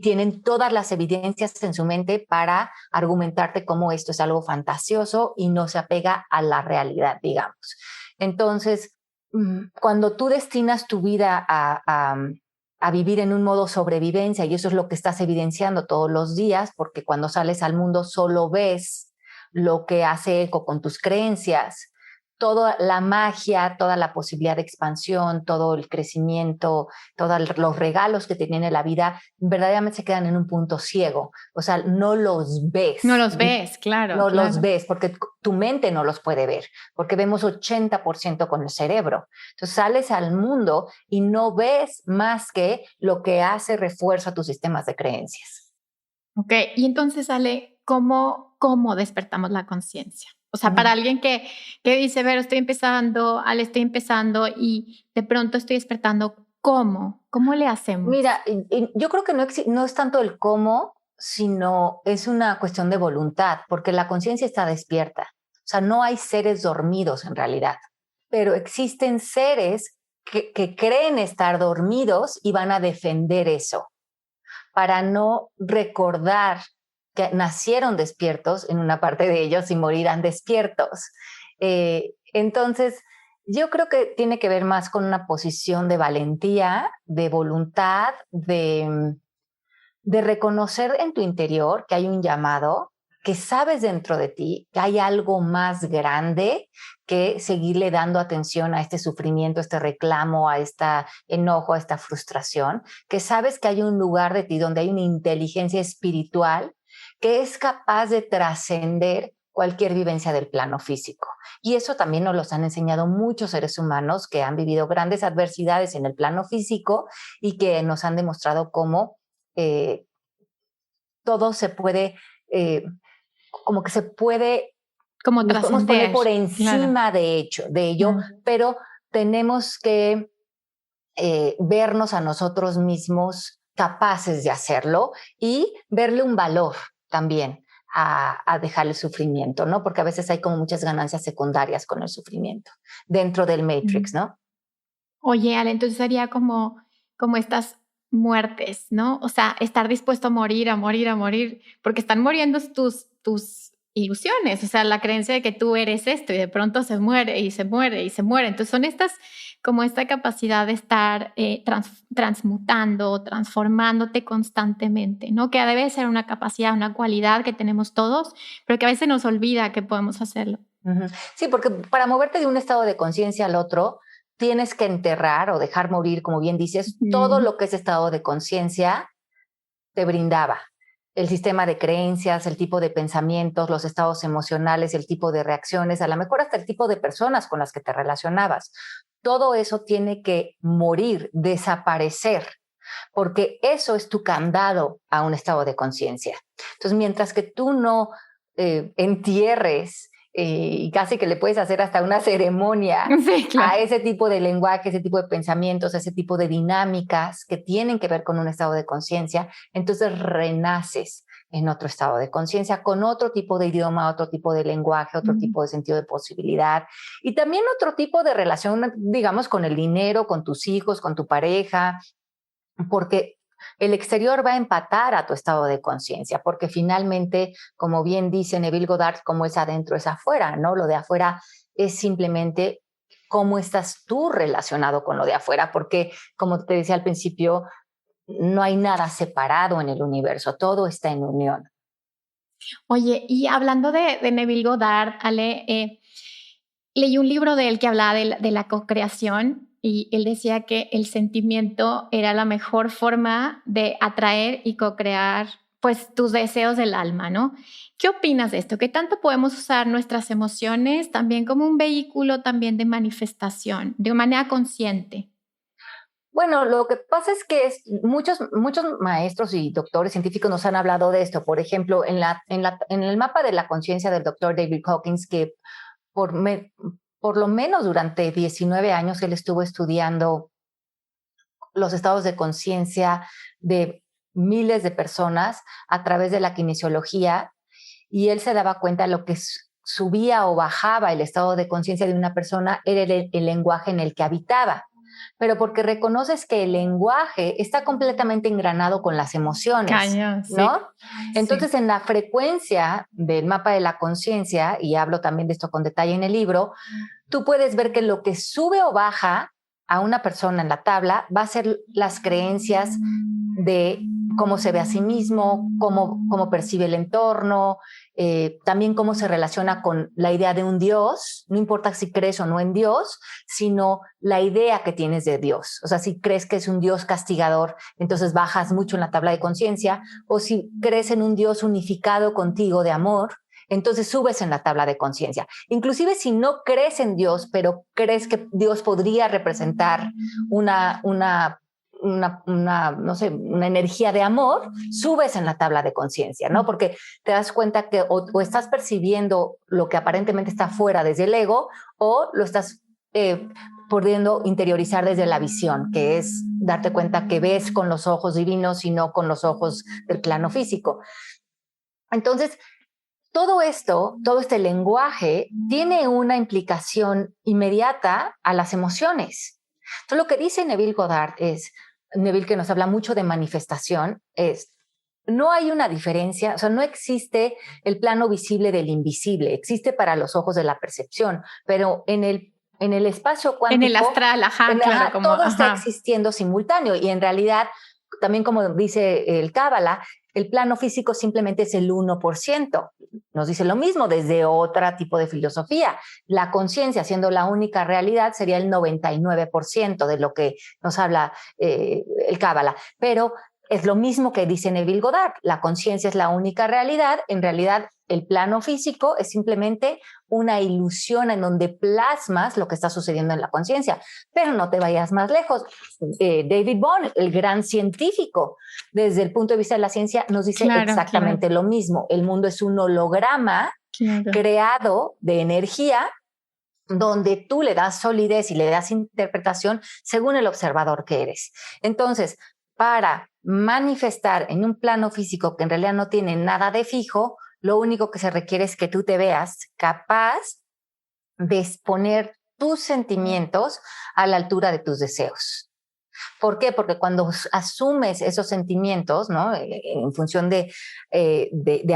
tienen todas las evidencias en su mente para argumentarte cómo esto es algo fantasioso y no se apega a la realidad, digamos. Entonces, cuando tú destinas tu vida a vivir en un modo sobrevivencia, y eso es lo que estás evidenciando todos los días, porque cuando sales al mundo solo ves lo que hace eco con tus creencias, toda la magia, toda la posibilidad de expansión, todo el crecimiento, todos los regalos que te tiene la vida, verdaderamente se quedan en un punto ciego. O sea, no los ves. No los ves, claro. No claro. los ves porque tu mente no los puede ver, porque vemos 80% con el cerebro. Entonces sales al mundo y no ves más que lo que hace refuerzo a tus sistemas de creencias. Ok, y entonces, Ale, ¿cómo despertamos la conciencia? O sea, para alguien que dice, ver, estoy empezando y de pronto estoy despertando, ¿cómo? ¿Cómo le hacemos? Mira, yo creo que no es tanto el cómo, sino es una cuestión de voluntad, porque la conciencia está despierta. O sea, no hay seres dormidos en realidad, pero existen seres que creen estar dormidos y van a defender eso para no recordar que nacieron despiertos en una parte de ellos y morirán despiertos. Entonces, yo creo que tiene que ver más con una posición de valentía, de voluntad, de reconocer en tu interior que hay un llamado, que sabes dentro de ti que hay algo más grande que seguirle dando atención a este sufrimiento, a este reclamo, a este enojo, a esta frustración, que sabes que hay un lugar de ti donde hay una inteligencia espiritual que es capaz de trascender cualquier vivencia del plano físico. Y eso también nos lo han enseñado muchos seres humanos que han vivido grandes adversidades en el plano físico y que nos han demostrado cómo todo se puede, como que se puede, como nos podemos poner trascender. por encima Claro. de ello, pero tenemos que vernos a nosotros mismos capaces de hacerlo y verle un valor también a dejar el sufrimiento, ¿no? Porque a veces hay como muchas ganancias secundarias con el sufrimiento dentro del Matrix, ¿no? Oye, Ale, entonces sería como estas muertes, ¿no? O sea, estar dispuesto a morir, a morir, a morir, porque están muriendo tus ilusiones, o sea, la creencia de que tú eres esto y de pronto se muere y se muere y se muere. Entonces son estas, como esta capacidad de estar transmutando, transformándote constantemente, ¿no? Que debe ser una capacidad, una cualidad que tenemos todos, pero que a veces nos olvida que podemos hacerlo. Sí, porque para moverte de un estado de conciencia al otro, tienes que enterrar o dejar morir, como bien dices, todo lo que ese estado de conciencia te brindaba. El sistema de creencias, el tipo de pensamientos, los estados emocionales, el tipo de reacciones, a lo mejor hasta el tipo de personas con las que te relacionabas. Todo eso tiene que morir, desaparecer, porque eso es tu candado a un estado de conciencia. Entonces, mientras que tú no entierres y casi que le puedes hacer hasta una ceremonia Sí, claro. a ese tipo de lenguaje, ese tipo de pensamientos, ese tipo de dinámicas que tienen que ver con un estado de conciencia, entonces renaces en otro estado de conciencia, con otro tipo de idioma, otro tipo de lenguaje, otro tipo de sentido de posibilidad y también otro tipo de relación, digamos, con el dinero, con tus hijos, con tu pareja, porque el exterior va a empatar a tu estado de conciencia, porque finalmente, como bien dice Neville Goddard, como es adentro es afuera, ¿no? Lo de afuera es simplemente cómo estás tú relacionado con lo de afuera, porque como te decía al principio, no hay nada separado en el universo, todo está en unión. Oye, y hablando de Neville Goddard, Ale, leí un libro de él que hablaba de la co-creación y él decía que el sentimiento era la mejor forma de atraer y co-crear pues tus deseos del alma, ¿no? ¿Qué opinas de esto? ¿Qué tanto podemos usar nuestras emociones también como un vehículo también de manifestación, de manera consciente? Bueno, lo que pasa es que muchos maestros y doctores científicos nos han hablado de esto. Por ejemplo, en el mapa de la conciencia del doctor David Hawkins, que por, por lo menos durante 19 años él estuvo estudiando los estados de conciencia de miles de personas a través de la kinesiología y él se daba cuenta de lo que subía o bajaba el estado de conciencia de una persona era el lenguaje en el que habitaba. Pero porque reconoces que el lenguaje está completamente engranado con las emociones, Cañón, sí. ¿no? Entonces, Sí. en la frecuencia del mapa de la conciencia, y hablo también de esto con detalle en el libro, tú puedes ver que lo que sube o baja a una persona en la tabla va a ser las creencias de cómo se ve a sí mismo, cómo percibe el entorno, también cómo se relaciona con la idea de un Dios, no importa si crees o no en Dios, sino la idea que tienes de Dios. O sea, si crees que es un Dios castigador, entonces bajas mucho en la tabla de conciencia, o si crees en un Dios unificado contigo de amor, entonces subes en la tabla de conciencia. Inclusive si no crees en Dios, pero crees que Dios podría representar no sé, una energía de amor, subes en la tabla de conciencia, ¿no? Porque te das cuenta que o estás percibiendo lo que aparentemente está fuera desde el ego o lo estás pudiendo interiorizar desde la visión, que es darte cuenta que ves con los ojos divinos y no con los ojos del plano físico. Entonces, todo esto, todo este lenguaje tiene una implicación inmediata a las emociones. Entonces, lo que dice Neville Goddard es, Neville que nos habla mucho de manifestación, es, no hay una diferencia, o sea, no existe el plano visible del invisible, existe para los ojos de la percepción, pero en el espacio cuántico, En el astral, ajá, claro, como, todo está ajá. existiendo simultáneo y en realidad también como dice el Cábala, el plano físico simplemente es el 1%. Nos dice lo mismo desde otro tipo de filosofía. La conciencia, siendo la única realidad, sería el 99% de lo que nos habla el Cábala. Pero es lo mismo que dice Neville Goddard. La conciencia es la única realidad. En realidad, el plano físico es simplemente una ilusión en donde plasmas lo que está sucediendo en la conciencia. Pero no te vayas más lejos. David Bohm, el gran científico, desde el punto de vista de la ciencia, nos dice exactamente lo mismo. El mundo es un holograma creado de energía donde tú le das solidez y le das interpretación según el observador que eres. Entonces, para manifestar en un plano físico que en realidad no tiene nada de fijo, lo único que se requiere es que tú te veas capaz de exponer tus sentimientos a la altura de tus deseos. ¿Por qué? Porque cuando asumes esos sentimientos, ¿no? En función de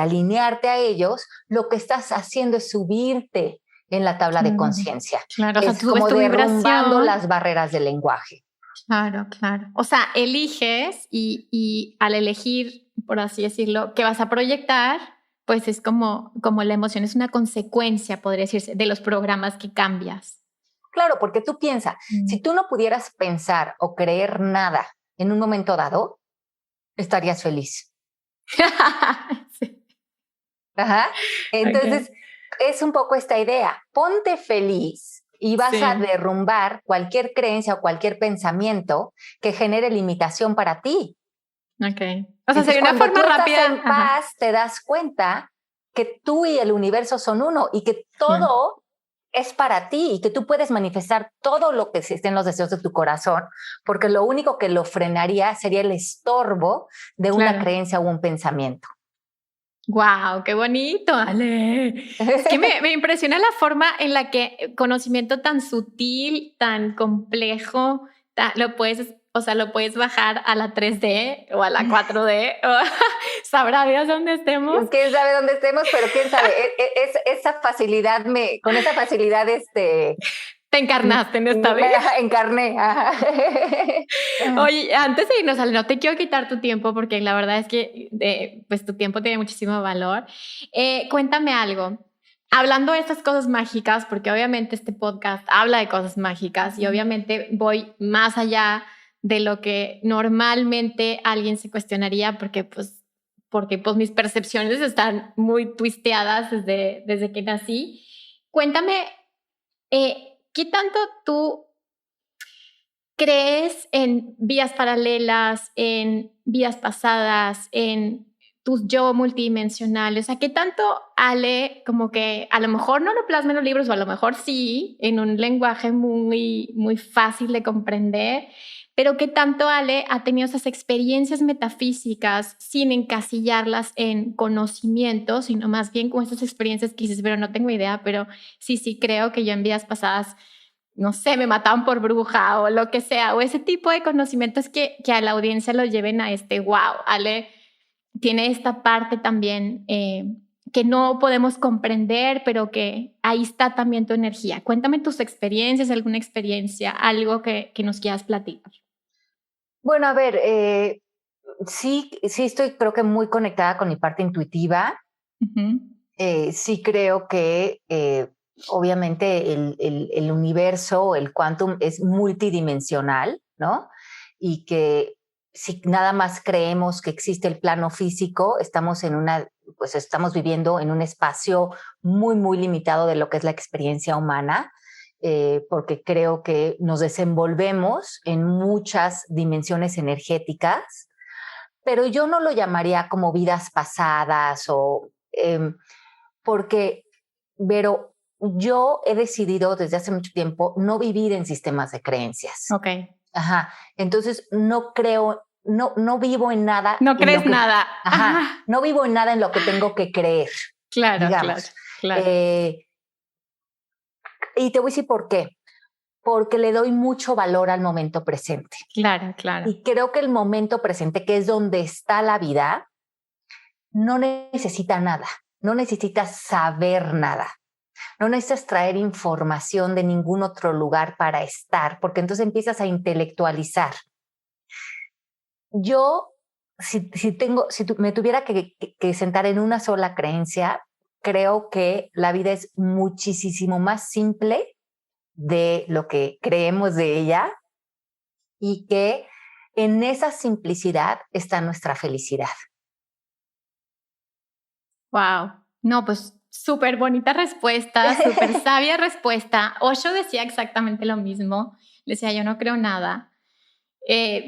alinearte a ellos, lo que estás haciendo es subirte en la tabla de conciencia. Claro, o sea, es como derrumbando las barreras del lenguaje. Claro. O sea, eliges y al elegir, por así decirlo, que vas a proyectar, pues es como la emoción es una consecuencia, podría decirse, de los programas que cambias. Claro, porque tú piensas, si tú no pudieras pensar o creer nada en un momento dado, estarías feliz. Sí. Ajá. Entonces, es un poco esta idea. Ponte feliz y vas a derrumbar cualquier creencia o cualquier pensamiento que genere limitación para ti. Ok. O sea, sería una forma rápida. Cuando tú estás en paz, te das cuenta que tú y el universo son uno y que todo es para ti y que tú puedes manifestar todo lo que esté en los deseos de tu corazón, porque lo único que lo frenaría sería el estorbo de una creencia o un pensamiento. ¡Wow! ¡Qué bonito, Ale! Es que me impresiona la forma en la que conocimiento tan sutil, tan complejo, lo puedes bajar a la 3D o a la 4D. ¿Sabrá Dios dónde estemos? Quién sabe dónde estemos, pero quién sabe. Esa facilidad con esa facilidad te encarnaste en esta vida. Encarné. Oye, antes de irnos, Ale, no te quiero quitar tu tiempo porque la verdad es que pues tu tiempo tiene muchísimo valor. Cuéntame algo. Hablando de estas cosas mágicas, porque obviamente este podcast habla de cosas mágicas y obviamente voy más allá de lo que normalmente alguien se cuestionaría porque mis percepciones están muy twisteadas desde que nací. Cuéntame, ¿qué tanto tú crees en vidas paralelas, en vidas pasadas, en tus yo multidimensionales? O sea, ¿qué tanto Ale, como que a lo mejor no lo plasma en los libros o a lo mejor sí, en un lenguaje muy, muy fácil de comprender, pero qué tanto Ale ha tenido esas experiencias metafísicas sin encasillarlas en conocimiento, sino más bien con esas experiencias que dices, pero no tengo idea, pero sí creo que yo en vidas pasadas, no sé, me mataban por bruja o lo que sea, o ese tipo de conocimientos que a la audiencia lo lleven a wow, Ale tiene esta parte también que no podemos comprender, pero que ahí está también tu energía. Cuéntame tus experiencias, alguna experiencia, algo que nos quieras platicar. Bueno, a ver, sí estoy creo que muy conectada con mi parte intuitiva. Sí creo que obviamente el universo, el quantum es multidimensional, ¿no? Y que si nada más creemos que existe el plano físico, estamos viviendo en un espacio muy, muy limitado de lo que es la experiencia humana, porque creo que nos desenvolvemos en muchas dimensiones energéticas, pero yo no lo llamaría como vidas pasadas porque, pero yo he decidido desde hace mucho tiempo no vivir en sistemas de creencias. Ok. Ajá. Entonces no creo, no vivo en nada. No crees nada. Ajá. No vivo en nada en lo que tengo que creer. Claro, digamos. claro. Y te voy a decir por qué. Porque le doy mucho valor al momento presente. Claro. Y creo que el momento presente, que es donde está la vida, no necesita nada. No necesitas saber nada. No necesitas traer información de ningún otro lugar para estar, porque entonces empiezas a intelectualizar. Yo, si me tuviera que sentar en una sola creencia, creo que la vida es muchísimo más simple de lo que creemos de ella y que en esa simplicidad está nuestra felicidad. Wow. No, pues súper bonita respuesta, súper sabia respuesta. Osho decía exactamente lo mismo. Decía, yo no creo nada.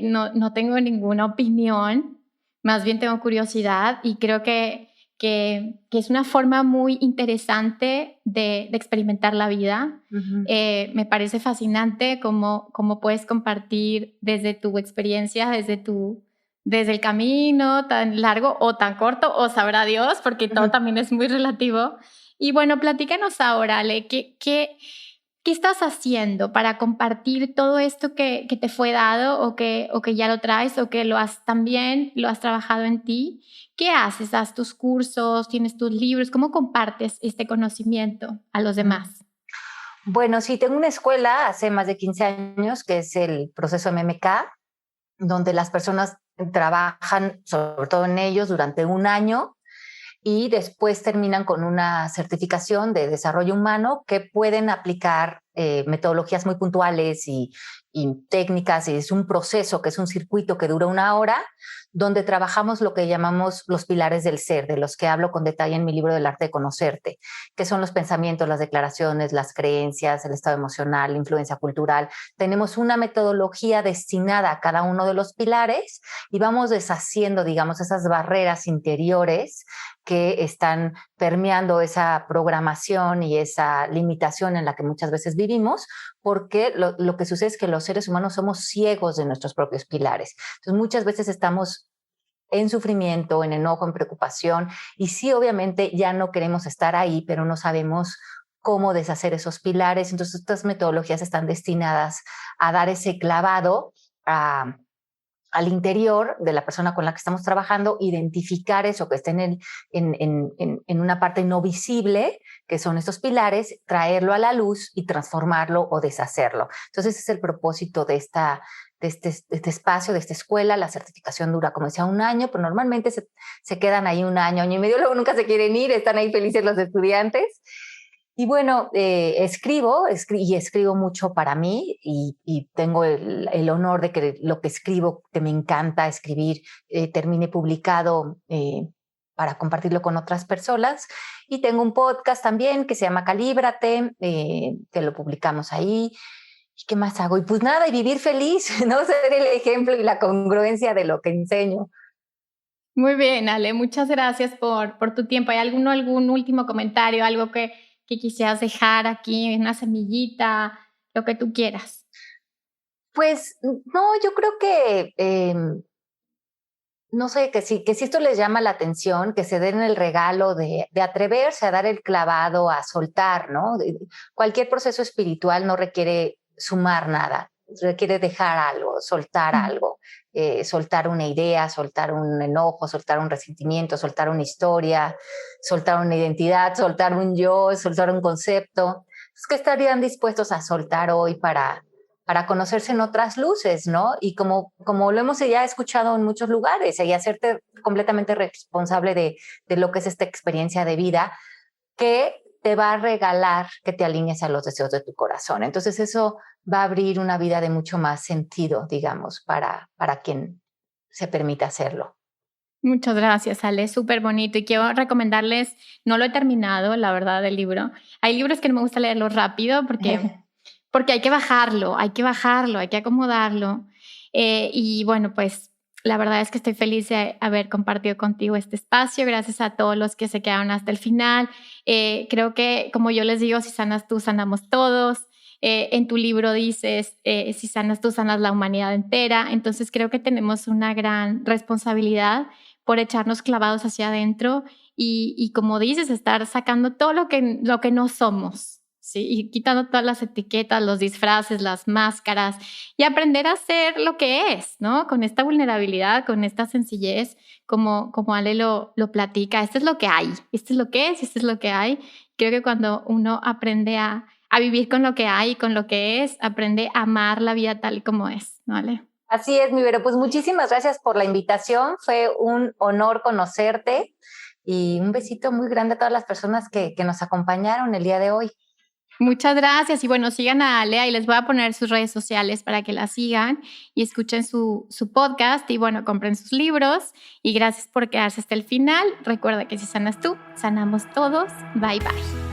No tengo ninguna opinión, más bien tengo curiosidad y creo que es una forma muy interesante de experimentar la vida. Uh-huh. Me parece fascinante cómo puedes compartir desde tu experiencia, desde el camino tan largo o tan corto, o sabrá Dios, porque todo también es muy relativo. Y bueno, platícanos ahora, Ale, ¿qué estás haciendo para compartir todo esto que te fue dado o que ya lo traes o que lo has trabajado en ti? ¿Qué haces? ¿Das tus cursos? ¿Tienes tus libros? ¿Cómo compartes este conocimiento a los demás? Bueno, sí, tengo una escuela hace más de 15 años que es el proceso MMK, donde las personas trabajan sobre todo en ellos durante un año y después terminan con una certificación de desarrollo humano que pueden aplicar metodologías muy puntuales y técnicas, y es un proceso que es un circuito que dura 1 hora, donde trabajamos lo que llamamos los pilares del ser, de los que hablo con detalle en mi libro del arte de conocerte, que son los pensamientos, las declaraciones, las creencias, el estado emocional, la influencia cultural. Tenemos una metodología destinada a cada uno de los pilares y vamos deshaciendo, digamos, esas barreras interiores que están permeando esa programación y esa limitación en la que muchas veces vivimos, porque lo que sucede es que los seres humanos somos ciegos de nuestros propios pilares. Entonces, muchas veces estamos en sufrimiento, en enojo, en preocupación, y sí, obviamente ya no queremos estar ahí, pero no sabemos cómo deshacer esos pilares. Entonces, estas metodologías están destinadas a dar ese clavado al interior de la persona con la que estamos trabajando, identificar eso que está en una parte no visible, que son estos pilares, traerlo a la luz y transformarlo o deshacerlo. Entonces, ese es el propósito de este espacio, de esta escuela. La certificación dura, como decía, 1 año, pero normalmente se quedan ahí 1 año, año y medio, luego nunca se quieren ir, están ahí felices los estudiantes. Y bueno, escribo mucho para mí y tengo el honor de que lo que escribo, que me encanta escribir, termine publicado para compartirlo con otras personas. Y tengo un podcast también que se llama Calíbrate, que lo publicamos ahí. ¿Y qué más hago? Y pues nada, y vivir feliz, ¿no? Ser el ejemplo y la congruencia de lo que enseño. Muy bien, Ale, muchas gracias por tu tiempo. ¿Hay algún último comentario, algo que quisieras dejar aquí, una semillita, lo que tú quieras? Pues no, yo creo que no sé, que si esto les llama la atención, que se den el regalo de atreverse a dar el clavado, a soltar, ¿no? Cualquier proceso espiritual no requiere sumar nada, requiere dejar algo, soltar algo, soltar una idea, soltar un enojo, soltar un resentimiento, soltar una historia, soltar una identidad, soltar un yo, soltar un concepto. ¿Qué estarían dispuestos a soltar hoy para conocerse en otras luces, ¿no? Y como lo hemos ya escuchado en muchos lugares, y hacerte completamente responsable de lo que es esta experiencia de vida, que te va a regalar que te alinees a los deseos de tu corazón. Entonces eso va a abrir una vida de mucho más sentido, digamos, para quien se permita hacerlo. Muchas gracias, Ale, súper bonito. Y quiero recomendarles, no lo he terminado, la verdad, el libro. Hay libros que no me gusta leerlos rápido porque hay que bajarlo, hay que acomodarlo. Y bueno, pues la verdad es que estoy feliz de haber compartido contigo este espacio. Gracias a todos los que se quedaron hasta el final. Creo que, como yo les digo, si sanas tú, sanamos todos. En tu libro dices, si sanas tú, sanas la humanidad entera. Entonces creo que tenemos una gran responsabilidad por echarnos clavados hacia adentro y como dices, estar sacando todo lo que no somos. Sí, y quitando todas las etiquetas, los disfraces, las máscaras y aprender a ser lo que es, ¿no? Con esta vulnerabilidad, con esta sencillez, como Ale lo platica. Esto es lo que hay, esto es lo que es, esto es lo que hay. Creo que cuando uno aprende a vivir con lo que hay y con lo que es, aprende a amar la vida tal y como es, ¿no, Ale? Así es, mi Vero. Pues muchísimas gracias por la invitación. Fue un honor conocerte y un besito muy grande a todas las personas que nos acompañaron el día de hoy. Muchas gracias. Y bueno, sigan a Alea y les voy a poner sus redes sociales para que la sigan y escuchen su podcast y bueno, compren sus libros. Y gracias por quedarse hasta el final. Recuerda que si sanas tú, sanamos todos. Bye bye.